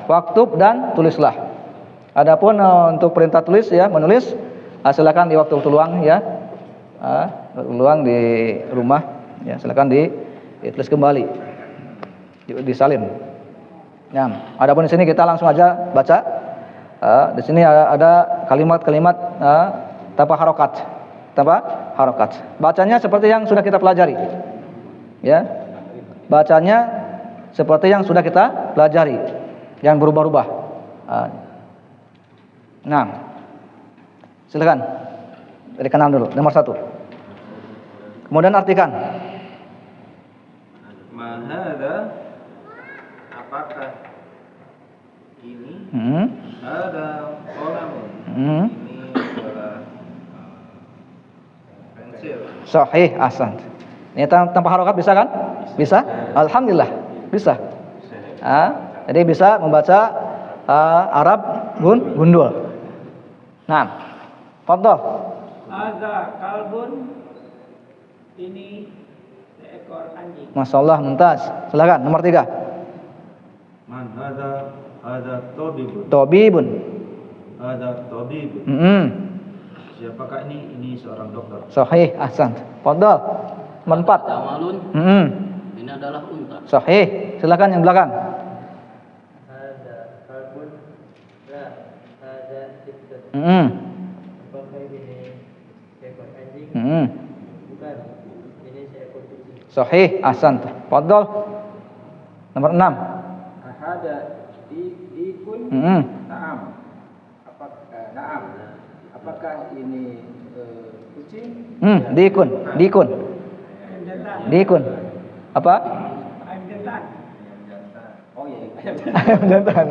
waktub dan tulislah. Adapun untuk perintah tulis ya, menulis, silakan di waktu luang ya. Luang di rumah ya, silakan ditulis kembali. Disalin. Nah, adapun di sini kita langsung aja baca. Di sini ada kalimat-kalimat tanpa harokat. Bacanya seperti yang sudah kita pelajari. Ya. Bacanya seperti yang sudah kita pelajari. Jangan berubah-ubah. Nah. Silakan. Dari kanan dulu, nomor 1. Kemudian artikan. Mahada, apakah ini? Ada kolamun. Ini adalah pensil. Sahih, ahsan. Ini tanpa harokat bisa kan? Bisa? Alhamdulillah, bisa. Jadi bisa membaca Arab gundul. Nah, fadhal. Ada kalbun, ini seekor anjing. Masyaallah, mumtaz. Silakan nomor 3. Man ada tabibun. Tabibun. Ada tabibun. Siapakah ini? Ini seorang dokter. Sahih, ahsan. Fadhal. Nomor 4. Jamalun. Ini adalah unta. Sahih. Silakan yang belakang. Ada kalbun. La. Ada kitun. Apakah ini seekor anjing? Bukan. Ini seekor kucing. Sahih, ahsan. Fadhal. Nomor 6. Ada dikun. Naam. Naam. Apakah ini kucing? Dikun. Apa? Ayam jantan. Oh iya. Ayam jantan.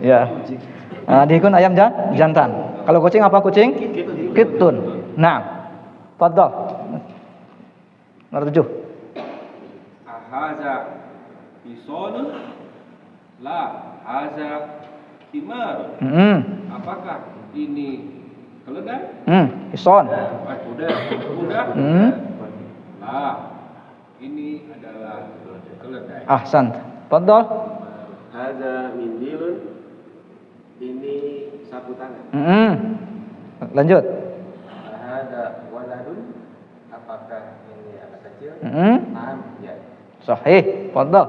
Ya. Dikun ayam jantan. Kalau kucing apa kucing? Kitun. Nah. Fadhal. Nomor 7. Ahaza bisolun, la haza himar. Apakah ini keledai? Ison. Kuda. Lah, ini adalah keledai. Ahsan. Fadhal. Ada mindilun, ini sapu tangan. Lanjut. Ada waladun. Apakah ini anak kecil? Naam, ya. Sahih. Fadhal.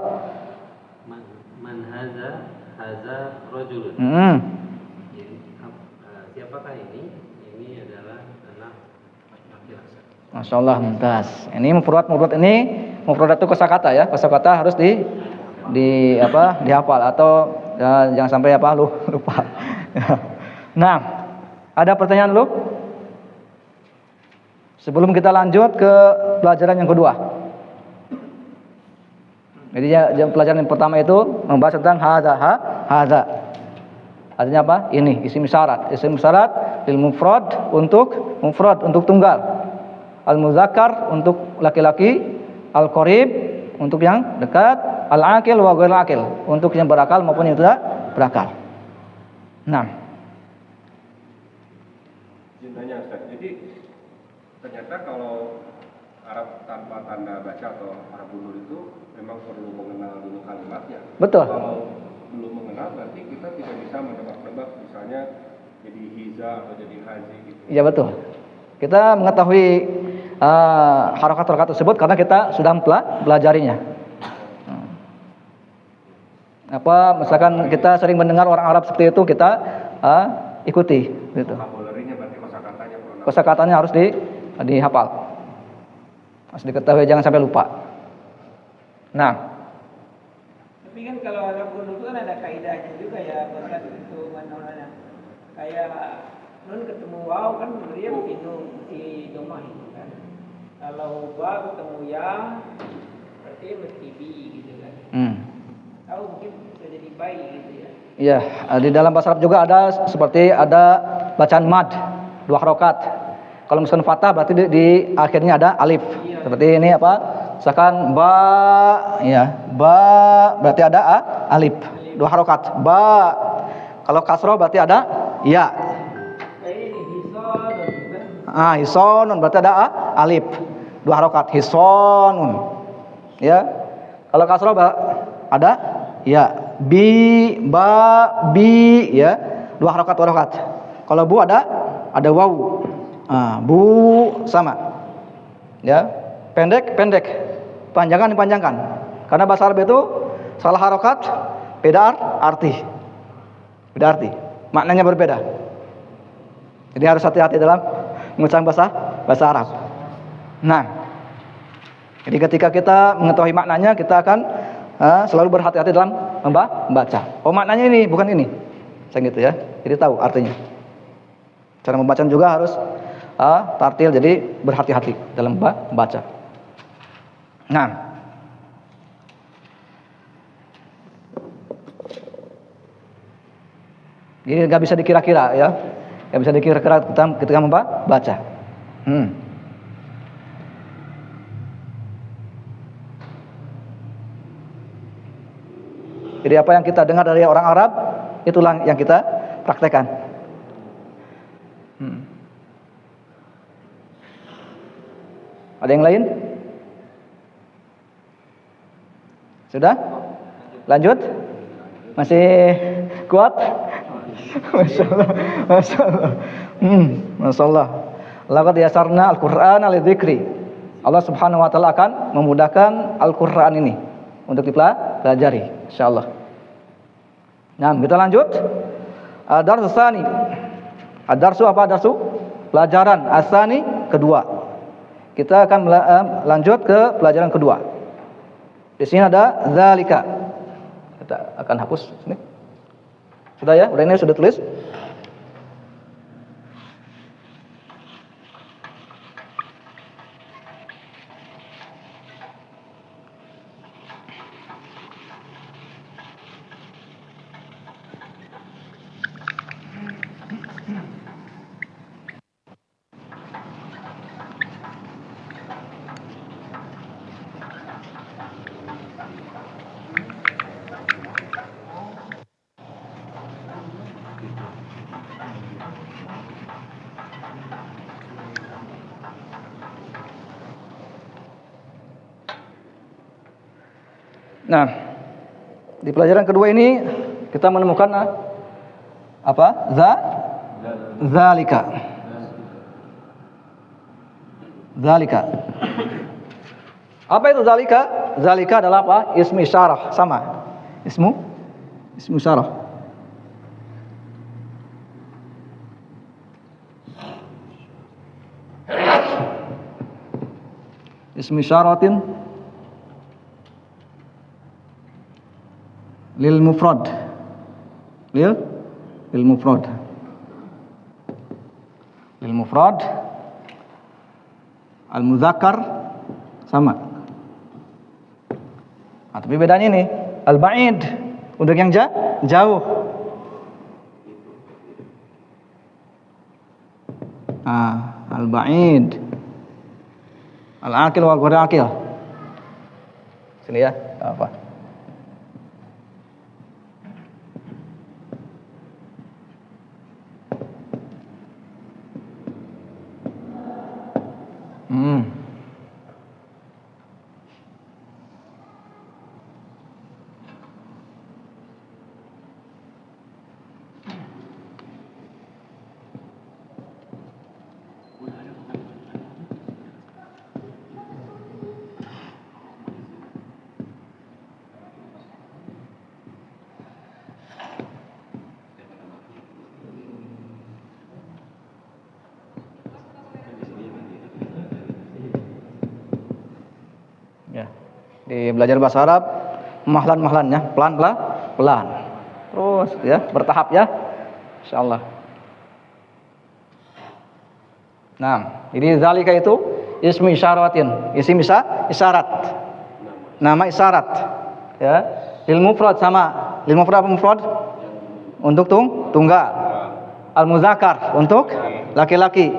Man haza rajulun. Siapakah ini? Ini adalah anak laki-laki. Masyaallah, mumtaz. Ini mufrad ini mufrad itu kosakata ya. Kosakata harus dihafal atau jangan sampai lupa. Nah, ada pertanyaan dulu? Sebelum kita lanjut ke pelajaran yang kedua. Jadi pelajaran yang pertama itu membahas tentang hadza. Artinya apa? Ini isim syarat. Isim syarat lil mufrad untuk tunggal. Al muzakkar untuk laki-laki, al qarib untuk yang dekat, al aqil wa ghairul aqil untuk yang berakal maupun yang tidak berakal. Nah. Cintanya Ustaz. Jadi ternyata kalau Arab tanpa tanda baca atau Arab gundul itu memang perlu mengenal dulu kalimatnya. Betul. Kalau belum mengenal berarti kita tidak bisa menebak-nebak misalnya jadi hiza atau jadi haji gitu. Iya betul. Kita mengetahui harokat-harokat tersebut karena kita sudah pelajarinya. Misalkan kita sering mendengar orang Arab seperti itu, kita ikuti gitu. Vokabularinya berarti kosakatanya perlu. Kosakatanya harus dihafal. Harus diketahui, jangan sampai lupa. Nah, Tapi kan kalau Arab gundul itu kan ada kaidahnya juga ya, bahkan itu mana-mana. Kayak nun ketemu waw kan dia mesti domah itu kan. Kalau ba ketemu ya berarti mesti bi gitu kan. Tahu mungkin bisa jadi bayi gitu ya. Iya, di dalam bahasa Arab juga ada bacaan mad 2 harokat. Kalau misalnya fathah berarti di akhirnya ada alif. Seperti ini Misalkan ba, ya, ba berarti ada alif, 2 harokat. Ba. Kalau kasroh berarti ada ya. Hisonun berarti ada alif, 2 harokat. Hisonun. Ya. Kalau kasroh ada ya. Bi, ba, bi, ya, 2 harokat. Kalau bu ada wawu. Bu sama. Ya. Pendek, panjangan, dipanjangkan. Karena bahasa Arab itu salah harokat, beda arti. Maknanya berbeda. Jadi harus hati-hati dalam mengucapkan bahasa Arab. Nah, jadi ketika kita mengetahui maknanya, kita akan selalu berhati-hati dalam membaca. Oh, maknanya ini, bukan ini. Saya gitu ya. Jadi tahu artinya. Cara membaca juga harus tartil, jadi berhati-hati dalam membaca. Nah, jadi nggak bisa dikira-kira ya, nggak bisa dikira-kira ketika membaca. Jadi apa yang kita dengar dari orang Arab, itulah yang kita praktekkan. Ada yang lain? Sudah? Lanjut? Masih kuat? Masya Allah. Masya Allah. Laqad yasarna al-Qur'ana lidzikri. Allah Subhanahu wa taala akan memudahkan Al-Qur'an ini untuk dipelajari, insyaallah. Nah, kita lanjut. Ad-darsu tsani. Ad-darsu apa darsu? Pelajaran asani kedua. Kita akan lanjut ke pelajaran kedua. Di sini ada zalika. Kita akan hapus sini. Sudah ya? Udah, ini sudah tulis. Nah, di pelajaran kedua ini kita menemukan apa? Zalika. Apa itu zalika? Zalika adalah apa? Ismu isyarah, sama. Ismu isyarah. Ismu isyaratin lil mufrad al muzakkar sama. Tapi bedanya ini al ba'id untuk yang jauh. Al ba'id, al aqil wal ghair aqil. Sini ya, apa? Ya. Di belajar bahasa Arab mahlan-mahlannya pelan. Terus ya, bertahap ya. Insyaallah. Nah, jadi zalika itu ismu isyaratin, isim isyarat. Nama isyarat. Ya. Lil mufrad sama. Lil mufrad apa mufrad? Untuk tunggal. Al muzakkar untuk laki-laki.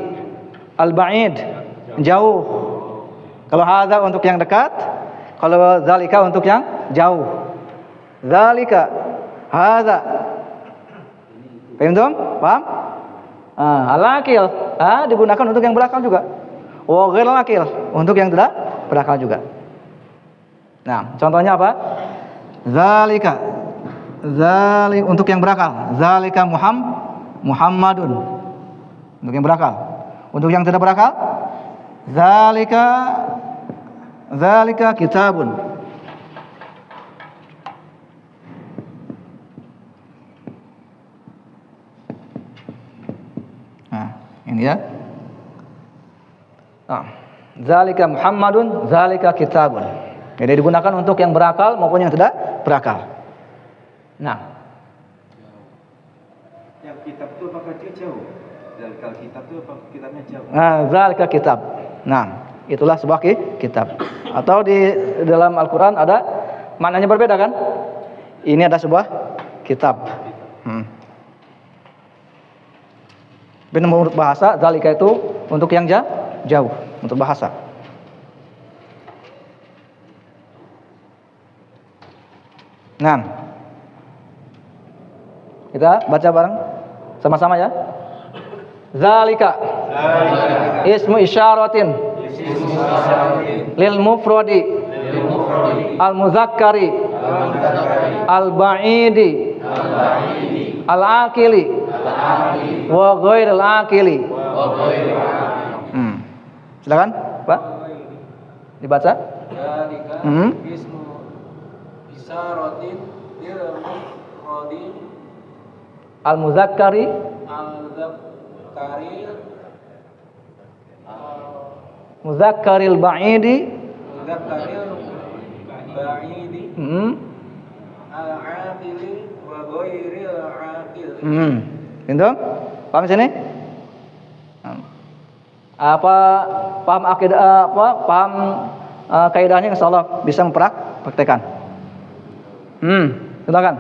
Al ba'id jauh. Kalau hadza untuk yang dekat, Kalau zalika untuk yang jauh. Zalika, hadza. Paham dong? Paham? Al-akil digunakan untuk yang berakal juga. Wa ghairul akil untuk yang tidak berakal juga. Nah, contohnya apa? Zalika. Zalik untuk yang berakal. Zalika Muhammadun. Untuk yang berakal. Untuk yang tidak berakal? Zalika kitabun. Nah, ini ya. Zalika Muhammadun, zalika kitabun. Jadi digunakan untuk yang berakal maupun yang tidak berakal. Nah, yang kitab itu apakah dia jauh? Zalika kitab itu apa kitabnya jauh? Zalika kitab. Nah, itulah sebuah kitab. Atau di dalam Al-Qur'an ada maknanya berbeda kan? Ini ada sebuah kitab. Menurut bahasa, zalika itu untuk yang jauh, untuk bahasa. Nah, kita baca bareng sama-sama ya. Zalika ismu isyaratin lil mufradi al muzakkari al ba'idi al akili wa ghairil akili. Silakan, Pak. Dibaca. Zalika ismu isyaratin lil mufradi al muzakkari muzakkaril ba'idi al-aqili wa ghairil aqil. Gitu? Paham sini? Apa paham akidah paham kaidahnya insyaallah bisa mempraktekkan. Silakan.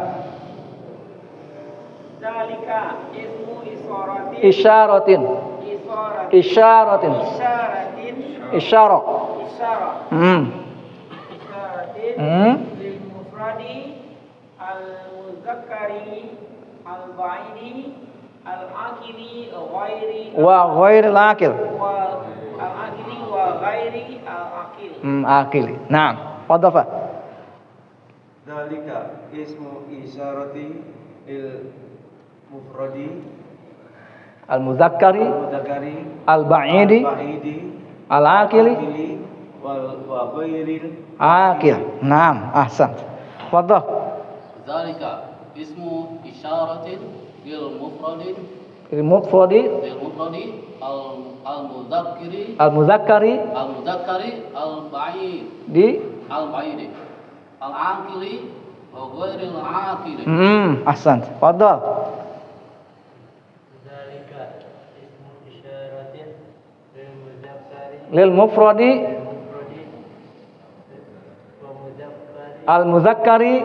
Zalika ismu isyaratin. Isyaratin. Isyaratin. Isyara. Lil mufradi al muzakkari al ba'idi al akili wa ghairil akil. al akili wa ghairi al akil. Akil. Nah, wadhafa. Zalika ismu isyarati il mufradi al muzakkari al ba'idi al akili wa ghairil akil. Naam, ahsan. Wadhaf. Zalika ismu isyaratin lil mufradi al muzakkari al ba'idi al akili wa ghairil akili. Ahsan. Wadhaf. Zalika ismu isyaratin lil mufradi al muzakkari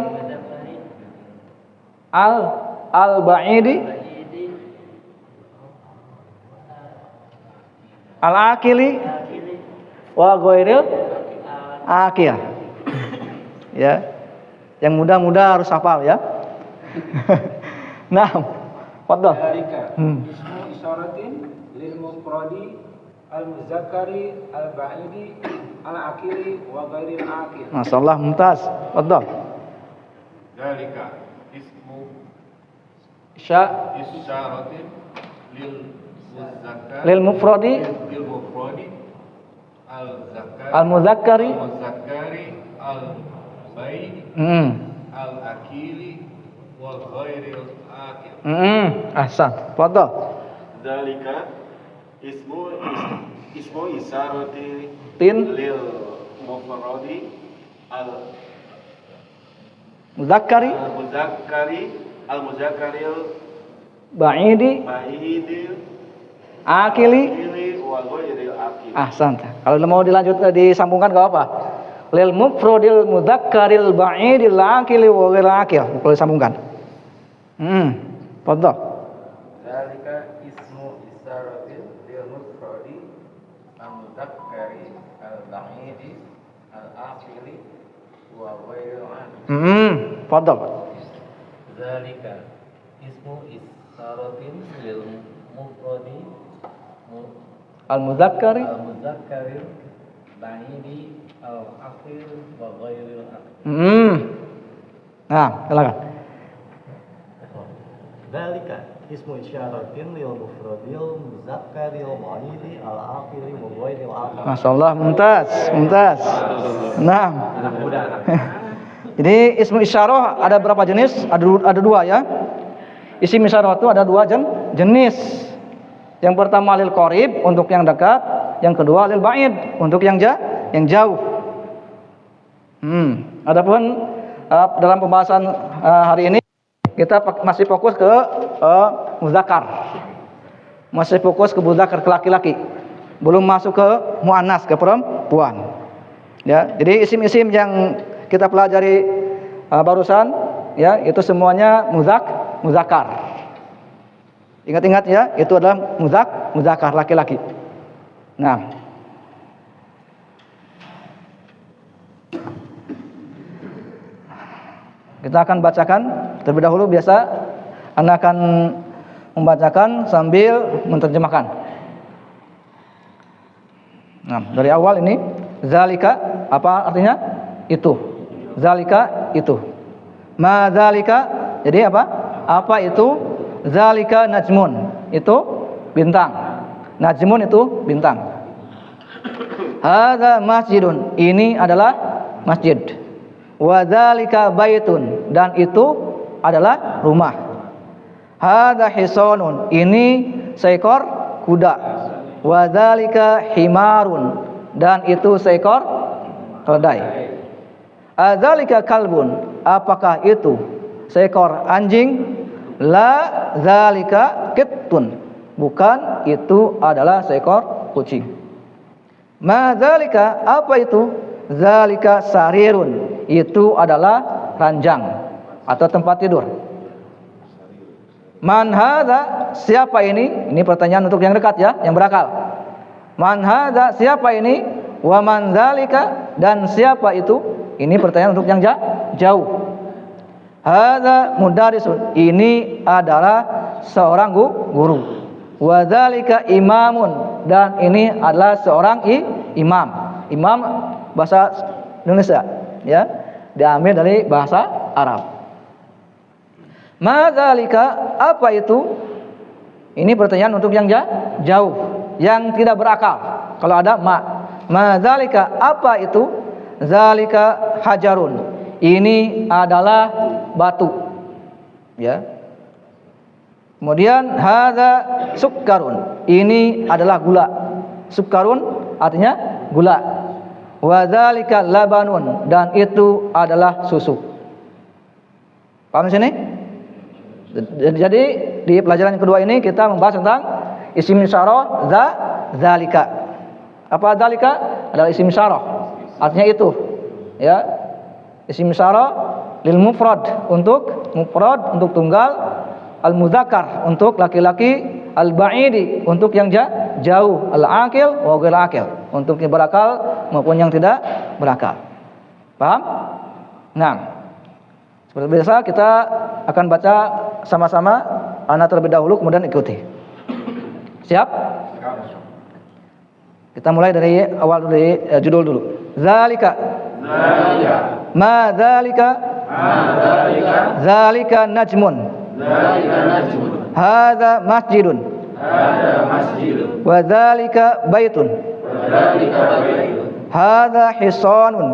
al ba'idi al akili wa ghairil akil. Ya. Yang muda-muda harus hafal ya. Nah, fadhal. Zalika ismu isyaratin lil mufradi al muzakkari al ba'idi al akili wa ghairil akil. Masyaallah, mumtaz. Fadhal. Zalika ismu isyaratin lil mufradi al muzakkari al ba'idi al akili wa ghairil akil. Ahsan. Fadhal. Zalika ismu isyarati lil mufradi al muzakkari al muzakkaril ba'idi akili wa ghairil akil. ahsan. Kalau mau dilanjut disambungkan enggak apa? Lil mufradil mudzakkaril ba'idil akili wa ghairil akil. Kalau disambungkan. Fadhal. Zalika ismu isyaratin lil mufradi al mudzakkari al ba'idi al akili wa ghairil aqil. Fadhal. Zalika ismu isyaratin lil mufradi Al-mudzakkari al-mudzakkari ba'idi al-aqil wa ghairil aqil. Nah, silakan. Zalika ismu isyaratin lil mufradil mudzakaril ba'idi al-aqil wa ghairil aqil. Masyaallah, mumtaz. Nah. Jadi ismu isyarah ada berapa jenis? Ada dua ya. Isim isyarah itu ada dua jenis. Yang pertama lil qarib untuk yang dekat, yang kedua lil ba'id untuk yang jauh. Adapun dalam pembahasan hari ini kita masih fokus ke muzakkar. Masih fokus ke muzakkar, ke laki-laki. Belum masuk ke muannas, ke perempuan. Ya, jadi isim-isim yang kita pelajari barusan ya, itu semuanya muzakkar. Ingat-ingat ya, itu adalah muzakkar laki-laki. Nah, kita akan bacakan terlebih dahulu. Biasa Anda akan membacakan sambil menerjemahkan. Nah, dari awal ini zalika apa artinya? Itu. Zalika itu. Ma zalika jadi apa? Apa itu? Zalika najmun, itu bintang. Najmun itu bintang. Hadza masjidun, ini adalah masjid. Wa dzalika baitun, dan itu adalah rumah. Hadza hisanun, ini seekor kuda. Wa dzalika himarun, dan itu seekor keledai. Adzalika kalbun, apakah itu seekor anjing? La zalika kittun, bukan, itu adalah seekor kucing. Ma zalika, apa itu? Zalika sarirun, itu adalah ranjang atau tempat tidur. Man hadza, siapa ini? Ini pertanyaan untuk yang dekat ya, yang berakal. Man hadza, siapa ini? Wa man zalika, dan siapa itu? Ini pertanyaan untuk yang jauh. Hadza mudarisun, ini adalah seorang guru. Wa dzalika imamun, dan ini adalah seorang imam. Imam bahasa Indonesia ya, diambil dari bahasa Arab. Ma dzalika, apa itu? Ini pertanyaan untuk yang jauh, yang tidak berakal. Kalau ada ma dzalika, apa itu? Dzalika hajarun, ini adalah batu, ya. Kemudian hadza sukkarun, ini adalah gula. Sukkarun artinya gula. Wa dzalika labanun, dan itu adalah susu. Paham di sini? Jadi di pelajaran yang kedua ini kita membahas tentang isim isyarah dzalika. Apa dzalika? Adalah isim isyarah, artinya itu, ya. Isim isyarah lil mufrad untuk tunggal, al mudzakkar untuk laki-laki, al ba'idi untuk yang jauh, al aqil wa ghair aqil untuk yang berakal maupun yang tidak berakal. Paham? Nah, seperti biasa kita akan baca sama-sama. Ana terlebih dahulu kemudian ikuti. Siap? Kita mulai dari awal, dari judul dulu. Zalika. Ma dzalika? Dzalika najmun. Hadza masjidun. Wa dzalika baitun. Hadza hisanun.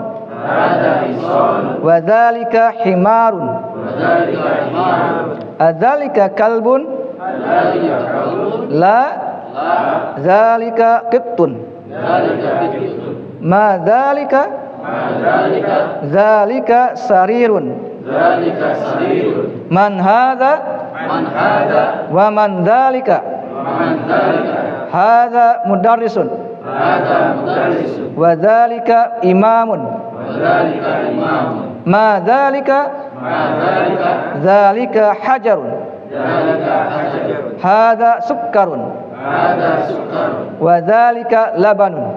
Wa dzalika himarun. Adzalika kalbun. La dzalika qittun. Ma dzalika? Dzalika sarirun. Man hadza? Wa man dzalika? Hadza mudarrisun. Wa dzalika imamun. Ma dzalika? Dzalika hajarun. Hadza sukkarun. Wa dzalika labanun.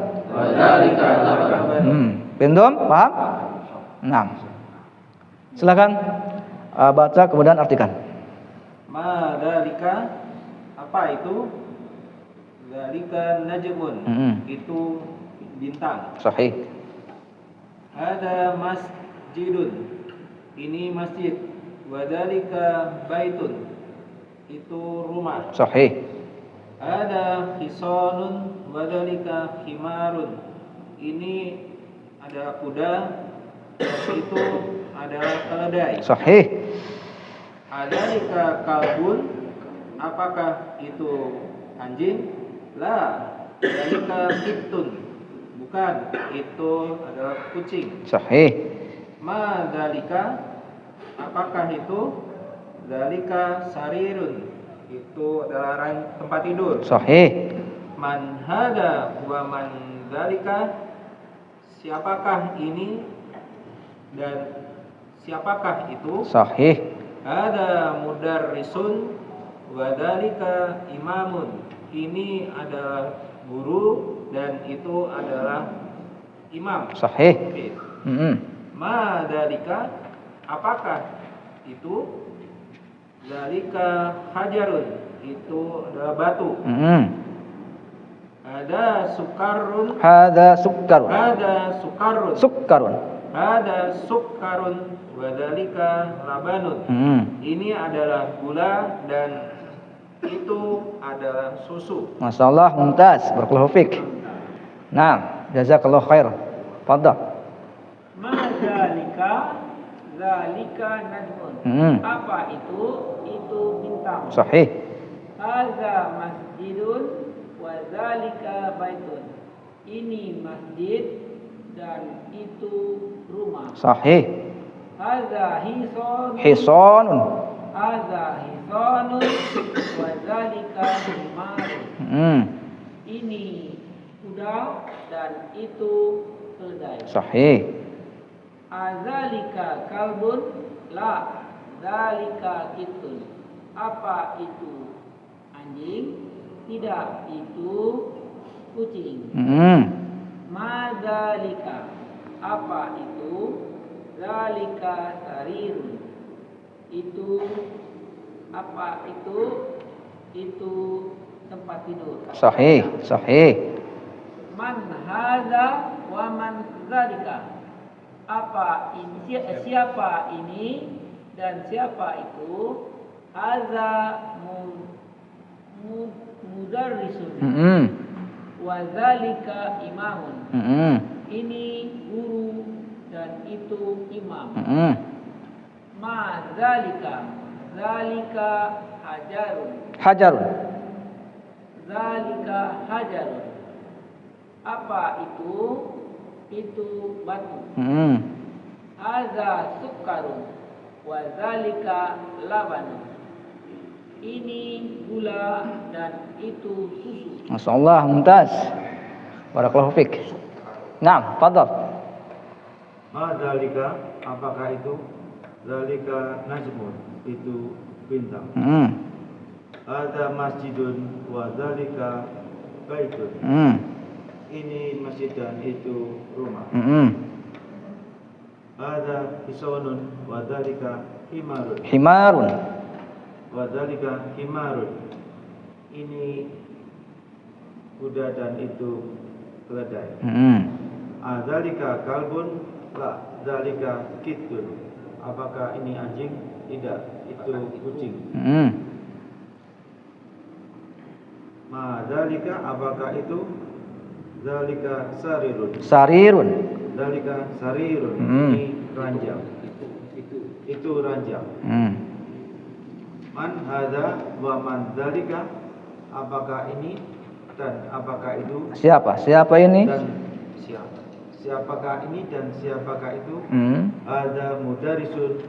Belum? Paham? Nah, silakan baca kemudian artikan. Ma dzalika, apa itu? Dzalika najmun, itu bintang. Sahih. Ada masjidun, ini masjid. Wa dzalika baitun, itu rumah. Sahih. Ada hisanun, wa dzalika himarun, ini adalah kuda, dan itu adalah keledai. Sahih. Adzalika kalbun, apakah itu anjing? La, dzalika kittun, bukan, itu adalah kucing. Sahih. Ma dzalika, apakah itu? Dzalika sarirun, itu adalah tempat tidur. Sahih. Man hada wa man dzalika, siapakah ini dan siapakah itu? Sahih. Ada mudarrisun wa dzalika imamun, ini adalah guru dan itu adalah imam. Sahih. Ma dzalika, apakah itu? Dzalika hajarun, itu adalah batu. Ada sukarun, Hada sukkarun. ada sukarun, Sukkarun. ada sukarun, wa dzalika labanun. Ini adalah gula dan itu adalah susu. Masyaallah, mumtaz. Barakallahu fik. Nah, jazakallahu khair. Fadhal. Ma dzalika, dzalika najmun. Apa itu? Itu bintang. Sahih. Hadza masjidun wa dzalika baitun. Ini masjid dan itu rumah. Sahih. Hadza hisanun. Hisanun. Hadza hisanun wa dzalika himarun. Ini kuda dan itu keledai. Sahih. Adzalika kalbun, la, dzalika kittun. Apa itu anjing? Tidak, itu kucing. Ma dzalika, apa itu? Dzalika sarirun, itu apa itu? Itu tempat tidur. Sahih. Sahih. Man hadza wa man dzalika, apa ini, siapa ini dan siapa itu? Hadza mudarrisun wa dzalika imamun, ini guru dan itu imam. Ma dzalika, dzalika hajarun, Hajarun. dzalika hajarun, apa itu? Itu batu. Hadza sukarun wa dzalika labanun, ini gula dan itu susu. Masyaallah, mumtaz. Barakallahu fik. Naam, fadhal. Ma dzalika, apakah itu? Dzalika najmun, itu bintang. Ada masjidun wa dzalika baitun, ini masjid dan itu rumah. Ada hisanun wa dzalika himarun, Himarun. wa dzalika himarun, ini kuda dan itu keledai. Adzalika kalbun, la, dzalika kittun, apakah ini anjing? Tidak, itu kucing. Ma dzalika, apakah itu? Dzalika sarirun, Sarirun. dzalika sarirun, ini ranjang. Itu ranjang. Man hadza wa man dzalika, apakah ini dan apakah itu? Siapa? Siapa ini? Dan siapakah ini dan siapakah itu? Ada mudarrisun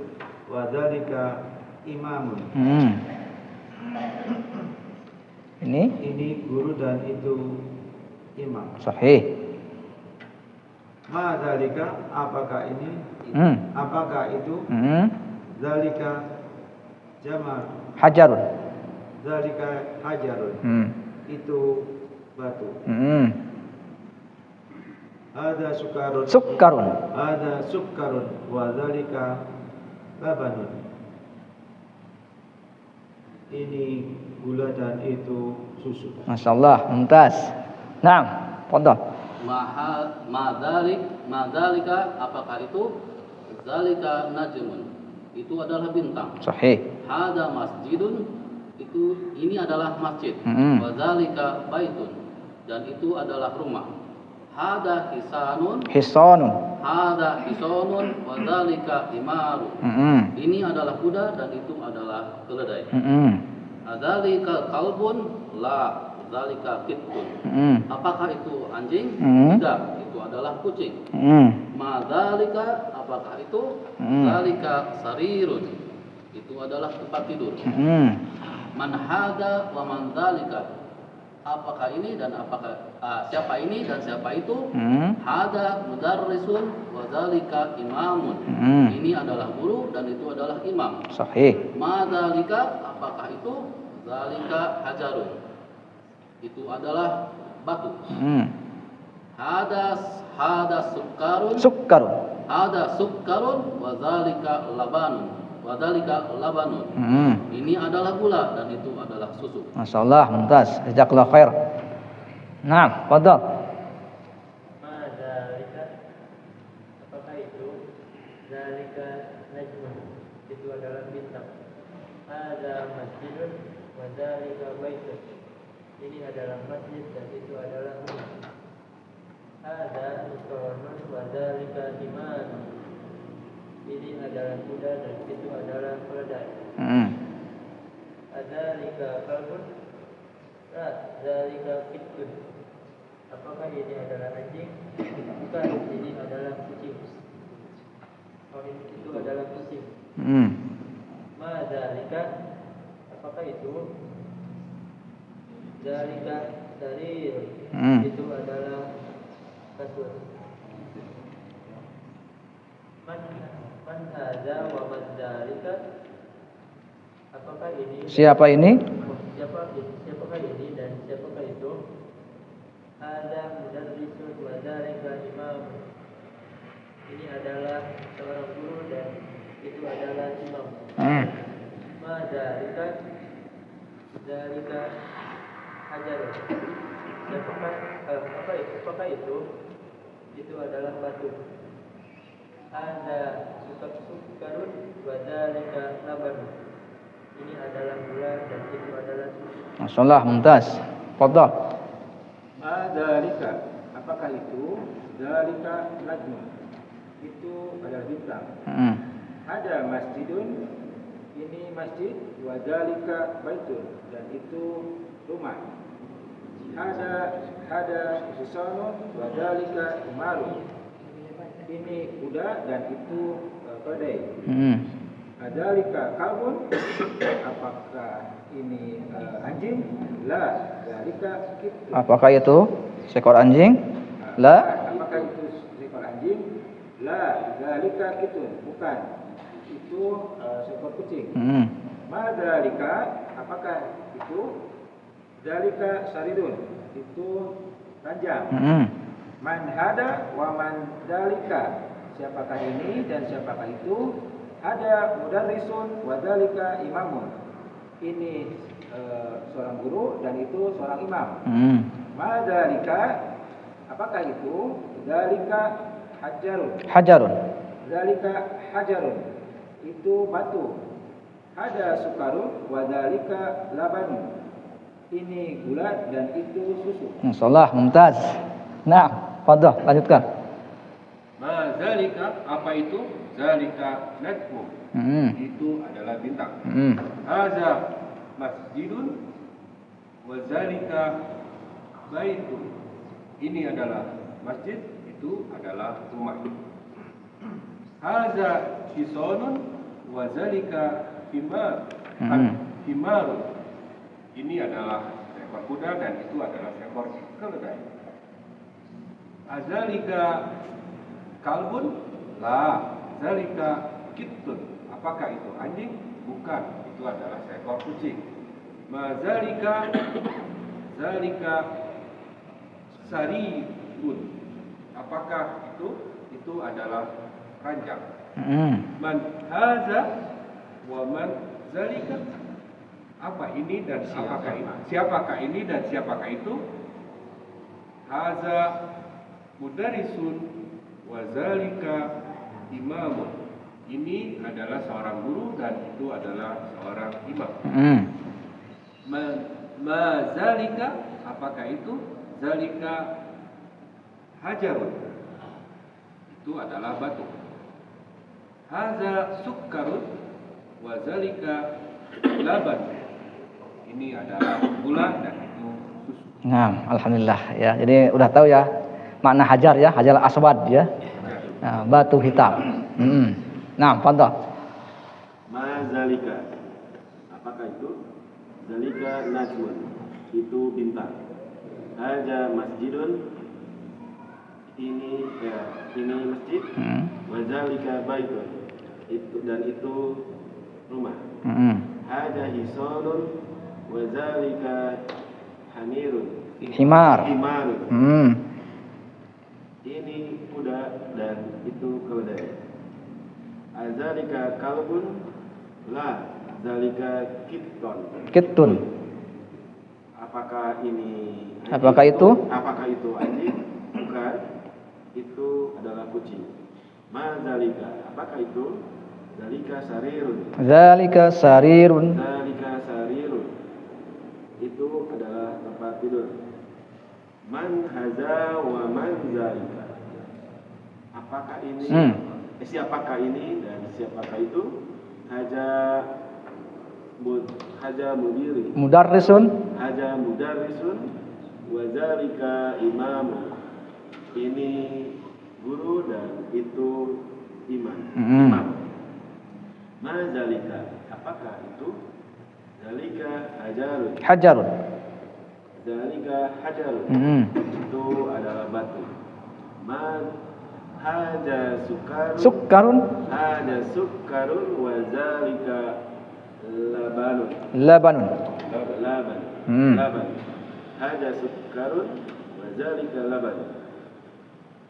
wa dzalika imamun, ini guru dan itu imam. Sahih. Ma dzalika, apakah ini? Apakah itu? Dzalika jamal, Hajarun. dzalika hajarun, itu batu. Hada sukarun. Sukkarun. Hada sukkarun wa dzalika labanun. Ini gula dan itu susu. Masyaallah, mumtaz. Naam, fadhal. Madzalika apakah itu? Zalika najmun. Itu adalah bintang. Sahih. Hada masjidun, itu ini adalah masjid. Wa zalika baitun, dan itu adalah rumah. Hada hisanun. Hada hisanun wa zalika himaru. Ini adalah kuda dan itu adalah keledai. Adzalika kalbun, la zalika kittun. Apakah itu anjing? Tidak, itu adalah kucing. Madzalika apakah itu? Zalika sarirun. Itu adalah tempat tidur. Man hada wa man dzalika. Apakah ini dan apakah siapa ini dan siapa itu? Hada mudarrisun wa dzalika imamun. Ini adalah guru dan itu adalah imam. Sahih. Madzalika apakah itu? Dzalika hajarun. Itu adalah batu. Hada sukkarun. Hada sukkarun wa dzalika labanun. Wadhalika labanun. Ini adalah gula dan itu adalah susu. Masyaallah, mumtaz. Jazakallahu khair. Naam, fadhal. Madzalika apakah itu? Zalika najmun. Itu adalah bintang. Hadza masjidun wa dzalika baitun. Ini adalah masjid dan itu adalah rumah. Hadza sukarun wa dzalika himan. Ini adalah kuda dan itu adalah keledai. Adzalika kalbun, la dzalika kittun. Apakah ini adalah anjing? Bukan, ini adalah kucing. Oh, itu adalah kucing. Ma dzalika, apakah itu? Dzalika sarir. Itu adalah kasur. Man hadza wa man dzalika. Apakah ini? Siapa ini? Siapakah ini dan siapakah itu? Hadza mudarrisun wa dzalika imam. Ini adalah seorang guru dan itu adalah imam. Ma dzalika dzalika hajar. Apakah itu? Itu adalah batu. Ada sukarun wa dzalika laban. Ini adalah gula dan itu adalah susu. Masyaallah, mumtaz. Fadhal. Dzalika, apakah itu? Dzalika najmun. Itu adalah bintang. Ada masjidun, ini masjid, wa dzalika baitun, dan itu rumah. Ada hisanun wa dzalika himarun. Ini kuda dan itu keledai. Adzalika kalbun, apakah ini anjing? La dzalika kittun. Apakah itu seekor anjing? La. Apakah itu seekor anjing? La dzalika kittun. Bukan. Itu seekor kucing. Ma dzalika, apakah itu? Dzalika saridun. Itu ranjang. Man hada wa man dzalika. Siapakah ini dan siapakah itu? Ada mudarrisun wa dzalika imamun. Ini seorang guru dan itu seorang imam. Ma dzalika, apakah itu? Dzalika hajarun. Dzalika hajarun. Itu batu. Ada sukarun wa dzalika labanun. Ini gula dan itu susu. Masyaallah, mumtaz. Nah, fadhal, lanjutkan. Ma zalika, apa itu? Zalika najmu. Itu adalah bintang. Hadza masjidun wa zalika baitun. Ini adalah masjid, itu adalah rumah. Hadza hisanun wa zalika himaru. Ini adalah seekor kuda dan itu adalah seekor keledai. Azalika kalbun, la zalika kittun. Apakah itu anjing? Bukan, itu adalah seekor kucing. Mazalika zalika sariyun. apakah itu adalah ranjang. Mm-hmm. Man haza wa man zalika, apa ini dan apakah ini? Siapakah ini dan siapakah itu? Haza mudarrisun wa zalika imamun. Ini adalah seorang guru dan itu adalah seorang imam. Ma zalika, apakah itu? Zalika hajarun, itu adalah batu. Haza sukkarun wa zalika laban, ini adalah gula dan itu susu. Nah, alhamdulillah ya. Jadi udah tahu ya makna hajar ya, hajar aswad ya. Nah, batu hitam. Nah, fadhal. Ma zalika, apakah itu? Zalika najmun, itu bintang. Haja masjidun, ini masjid. Wa zalika baitun, itu dan itu rumah. Haja hisanun wa zalika hamirun, himarun. Ini kuda dan itu keledai. Azalika kalbun, la zalika kittun. Apakah itu? Apakah itu anjing? Bukan. Itu adalah kucing. Ma zalika, apakah itu? Zalika sarirun. Zalika sarirun. Itu adalah tempat tidur. Man haza wa man zalika, apakah ini? Siapakah ini dan siapakah itu? Haja mudarrisun wa zalika imamu, ini guru dan itu imam. Ma zalika, apakah itu? Zalika hajarun. Zalika hajarun. Itu adalah batu. Haja sukkarun. Haja sukkarun wa zalika laban. Haja sukkarun wa zalika laban.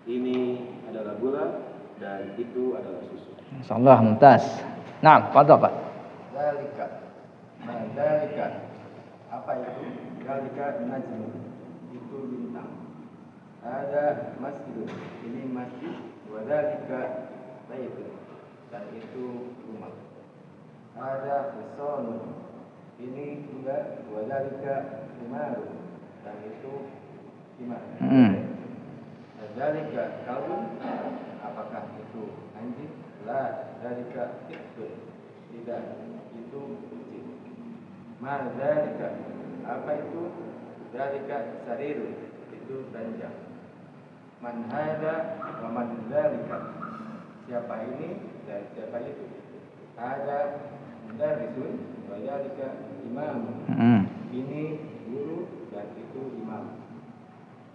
Ini adalah gula dan itu adalah susu. Insyaallah mumtaz. Nah, fadhal Pak. Zalika, apa itu? Zalika najmun, itu bintang. Ada masjid, ini masjid. Wa zalika baitun, dan itu rumah. Ada hisanun, ini kuda. Wa zalika himarun, dan itu himar. Zalika kalbun, apakah itu anjing? La zalika kittun, tidak, itu kucing. Ma zalika, apa itu? Zalika sarirun, itu ranjang. Man hada wa man zalika, siapa ini dan siapa itu? Ada mudarrisun wa zalika imam, ini guru dan itu imam.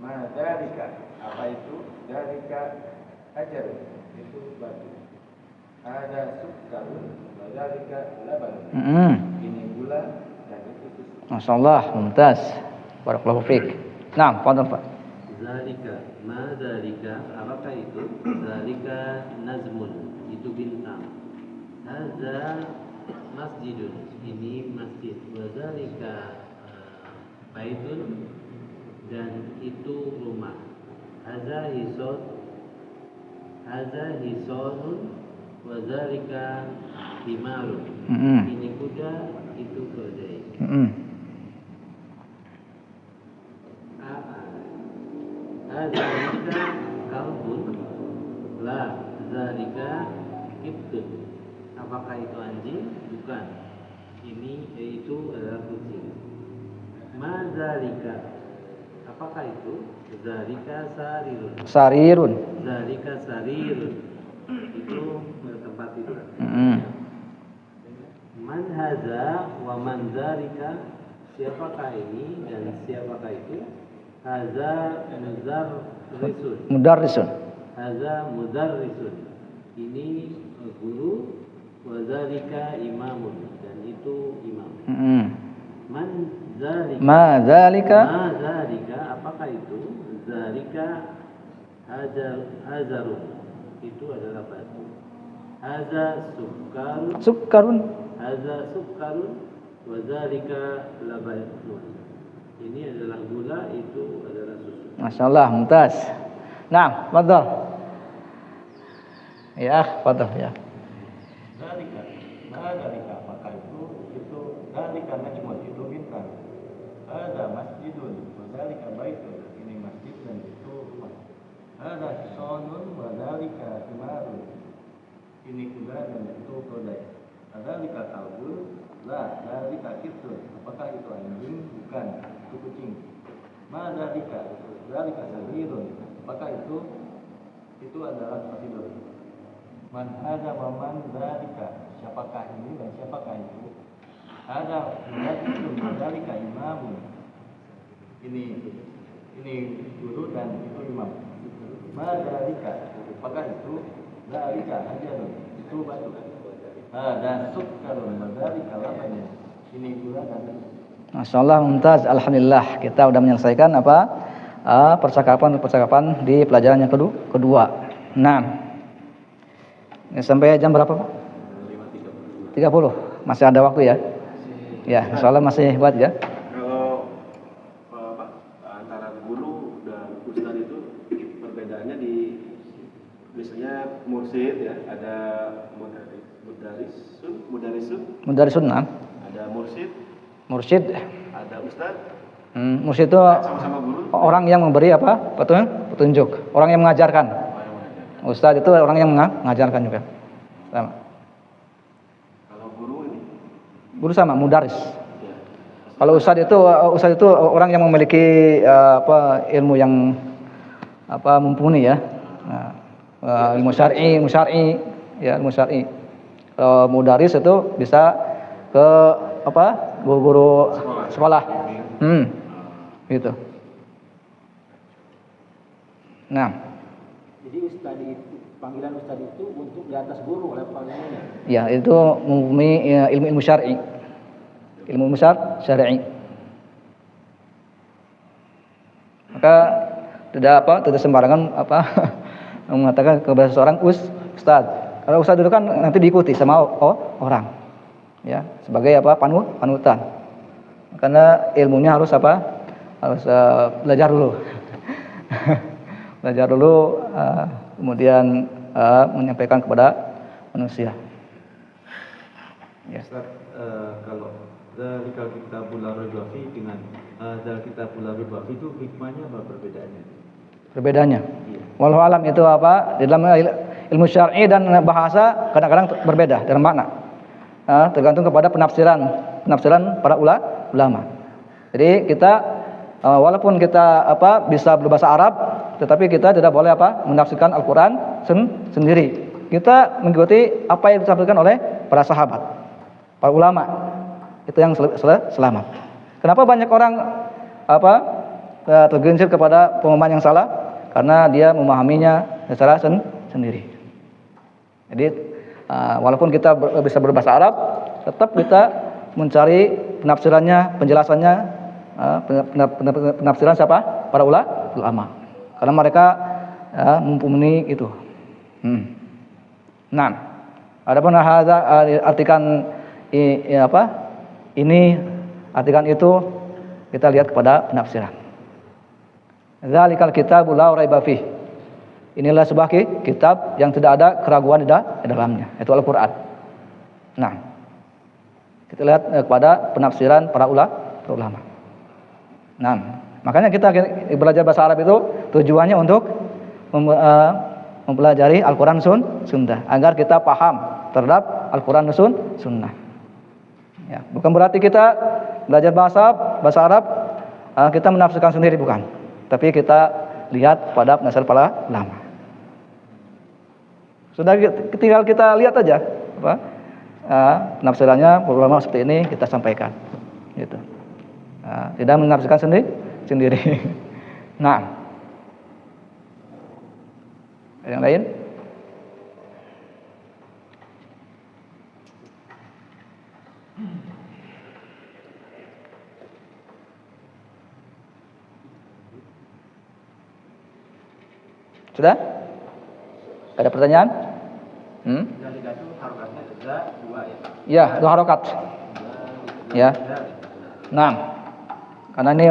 Ma zalika, apa itu? Zalika hajar, itu batu. Ada sukkarun wa zalika laban, ini gula dan itu susu. Masyaallah, mumtaz. Barakallahu fiik. Nah, fadhal Pak. Zalika, ma zalika, apakah itu? Zalika nazmun, itu bintang. Hadza masjidun, ini masjid. Wa zalika baitun, dan itu rumah. Hadza hisanun wa zalika himarun. Ini kuda, itu keledai. Zalika kalbun, la zalika kittun, apakah itu anjing? Bukan, ini yaitu adalah kucing. Ma zalika, apakah itu? Zalika sarirun. Zalika sarirun, itu tempat tidur. Man haza wa man zalika, siapakah ini dan siapakah itu? Haza mudarrisun. Haza mudarrisun, ini guru. Wa zalika imamun, dan itu imam. Ma zalika, apakah itu? Zalika Hazarun itu adalah batu. Haza Sukkarun. Haza sukkarun wa zalika labanun. Ini adalah gula, itu adalah susu. Masya Allah, mumtaz. Nah, fadhal. Ya, fadhal ya. Dalika, maka itu dalika najmun, itu bintang. Ada masjidun, dalika baitun, ini masjid dan itu rumah. Ada sonun, dalika imarun, ini kuda dan itu keledai. Dalika kalbun, dalika kitun, apakah itu anjing? Bukan, itu kucing. Dalika sarirun, apakah itu adalah tempat tidur. Man ada waman dalika, siapakah ini dan siapakah itu? Ada dalika imamun, ini guru dan itu imam. Dalika, apakah itu? Dalika hajarun, itu batu. Ada sukkarun, dalika labanun, ini gula dan Masya Allah, mumtaz. Alhamdulillah, kita sudah menyelesaikan percakapan di pelajaran yang kedua. Nah, ini sampai jam berapa, Pak? 30. Masih ada waktu ya? Ya, insya Allah masih buat ya. Kalau antara guru dan ustadz itu perbedaannya di misalnya mursyid ya, ada Mudarisun, nah. ada Mursyid. ada ustadz. Mursyid itu Sama-sama guru. orang yang memberi apa? Petunjuk. Orang yang mengajarkan. Ustadz itu orang yang mengajarkan juga. Sama. Kalau guru ini? Guru sama, mudaris. Kalau ustadz itu orang yang memiliki ilmu yang mumpuni ya. Nah, ilmu syar'i ya, ilmu syar'i. Kalau mudaris itu bisa ke guru-guru sekolah. Gitu. Nah. Jadi panggilan ustadz itu untuk di atas guru oleh panggilannya. Ya, itu mempunyai ilmu syar'i. Ilmu syar'i. Maka tidak sembarangan mengatakan kepada seorang ustadz. Kalau ustadz itu kan nanti diikuti sama orang. Ya, sebagai panutan. Karena ilmunya harus belajar dulu. Belajar dulu, kemudian menyampaikan kepada manusia. Ya. Ustaz, kalau Dzalikal kitabul la raiba fihi dengan Dzalikal kitabul la raiba fihi itu hikmahnya apa perbedaannya? Perbedaannya. Wallahu alam itu apa? Di dalam ilmu syar'i dan bahasa kadang-kadang berbeda dalam makna. Tergantung kepada penafsiran para ulama. Jadi kita walaupun kita bisa berbahasa Arab, tetapi kita tidak boleh menafsirkan Al-Qur'an sendiri. Kita mengikuti apa yang disampaikan oleh para sahabat, para ulama. Itu yang selamat. Kenapa banyak orang tergelincir kepada pemahaman yang salah? Karena dia memahaminya secara sendiri. Jadi walaupun kita bisa berbahasa Arab, tetap kita mencari penafsirannya, penjelasannya, penafsiran siapa? Para ulama. Karena mereka mempunyai itu. Nah, adapun artikan ini, artikan itu, kita lihat kepada penafsiran. Dzalikal kitabul la raiba fihi. Inilah sebuah kitab yang tidak ada keraguan di dalamnya, yaitu Al-Qur'an. Nah, kita lihat kepada penafsiran para ulama. Nah, makanya kita belajar bahasa Arab itu tujuannya untuk mempelajari Al-Qur'an Sunnah agar kita paham terhadap Al-Qur'an Sunnah. Ya, bukan berarti kita belajar bahasa Arab kita menafsirkan sendiri, bukan. Tapi kita lihat pada penafsiran para ulama. Sudah tinggal kita lihat aja penafsirannya ulama seperti ini, kita sampaikan. Gitu. Tidak menafsirkan sendiri. Nah, yang lain? Sudah? Ada pertanyaan? Zalika itu harokatnya za 2 ya. Ya, 2 harokat. Ya. Nah, karena ini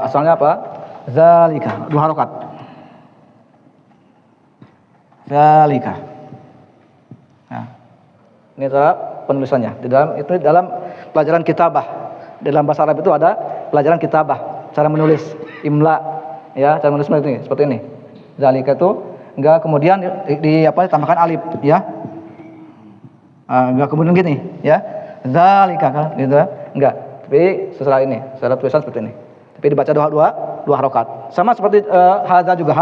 asalnya apa? Zalika, 2 harokat. Zalika. Nah, ini adalah penulisannya. Di dalam pelajaran kitabah. Dalam bahasa Arab itu ada pelajaran kitabah, cara menulis, imla, ya, cara menulis seperti ini. Zalika itu enggak kemudian ditambahkan alif, ya. Enggak kemudian gini, ya. Zalika kan gitu, enggak. Tapi setelah ini, secara tulisan seperti ini. Tapi dibaca dua harokat. Sama seperti hadza juga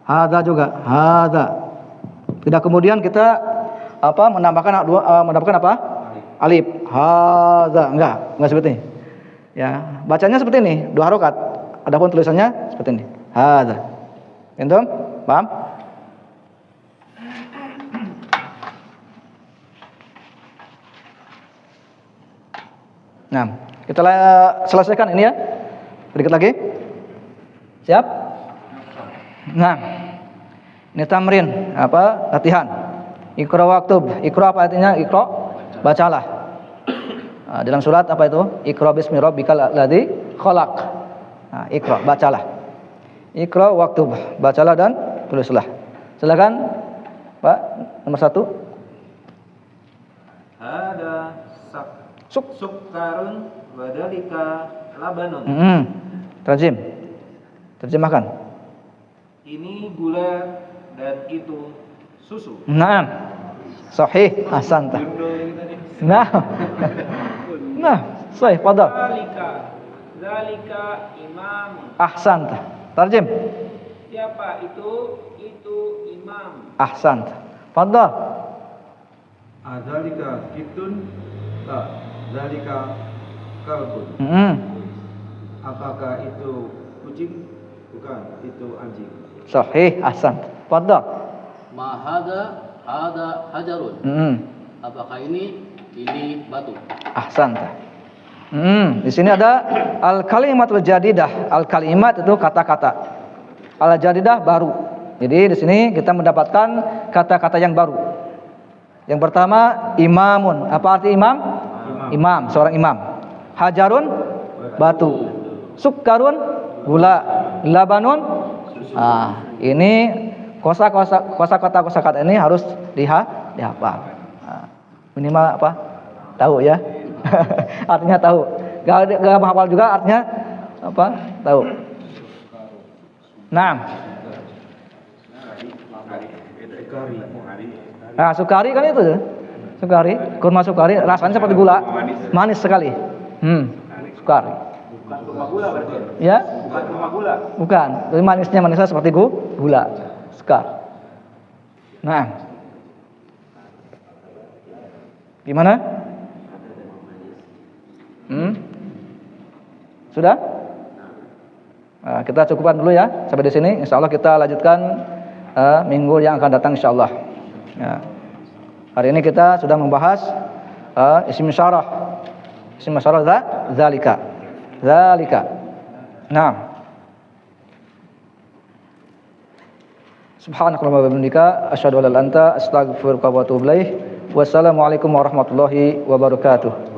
hadza juga hadza. Tidak kemudian kita menambahkan apa? Alif. Hadza, enggak seperti ini. Ya, bacanya seperti ini, 2 harokat. Adapun tulisannya seperti ini. Hadza. Entong? Paham? Nah, kita selesaikan ini ya. Sedikit lagi. Siap? Nah, ini tamrin, latihan. Iqra waktub. Iqra apa artinya? Iqra, bacalah. Nah, dalam surat apa itu? Iqra bismi rabbikal ladzi khalaq. Nah, Iqra, bacalah. Iqra waktub, bacalah dan tulislah. Silakan, Pak, nomor 1. Ada sukkarun wadalika labanun. Terjemahkan. Ini gula dan itu susu. Naam. Sahih, ahsanta. Nah, sahih, fadal. Zalika imam. Ahsanta. Tarjim. Siapa itu? Itu imam. Ahsanta. Fadal. Adzalika kitun? La, zalika kalbun. Apakah itu kucing? Bukan, itu anjing. Sahih, ahsanta. Fadal. Ma hada hajarun. Apakah ini batu? Ahsanta. Di sini ada al-kalimatul jadidah. Al-kalimat itu kata-kata. Al-jadidah baru. Jadi di sini kita mendapatkan kata-kata yang baru. Yang pertama imamun. Apa arti imam? Imam, seorang imam. Hajarun, batu. Sukkarun, gula. Labanun, ini kosakata ini harus dihafal. Minimal apa? Tahu ya. Artinya tahu. Gak menghafal juga artinya apa? Tahu. Nah, sukari kan itu. Sukari, kurma sukari rasanya seperti gula, manis sekali. Sukari. Bukan kurma gula berarti. Ya? Bukan kurma gula. Bukan, tapi manisnya seperti gula. Sukar. Nah. Gimana? Sudah? Nah, kita cukupkan dulu ya sampai di sini. Insya Allah kita lanjutkan minggu yang akan datang insya Allah. Ya. Hari ini kita sudah membahas isim isyarah. Isim isyarah zalika. Nah. Subhanakallahumma wa bihamdika asyhadu an la ilaha illa anta astaghfiruka wa atubu ilaik. Wassalamualaikum warahmatullahi wabarakatuh.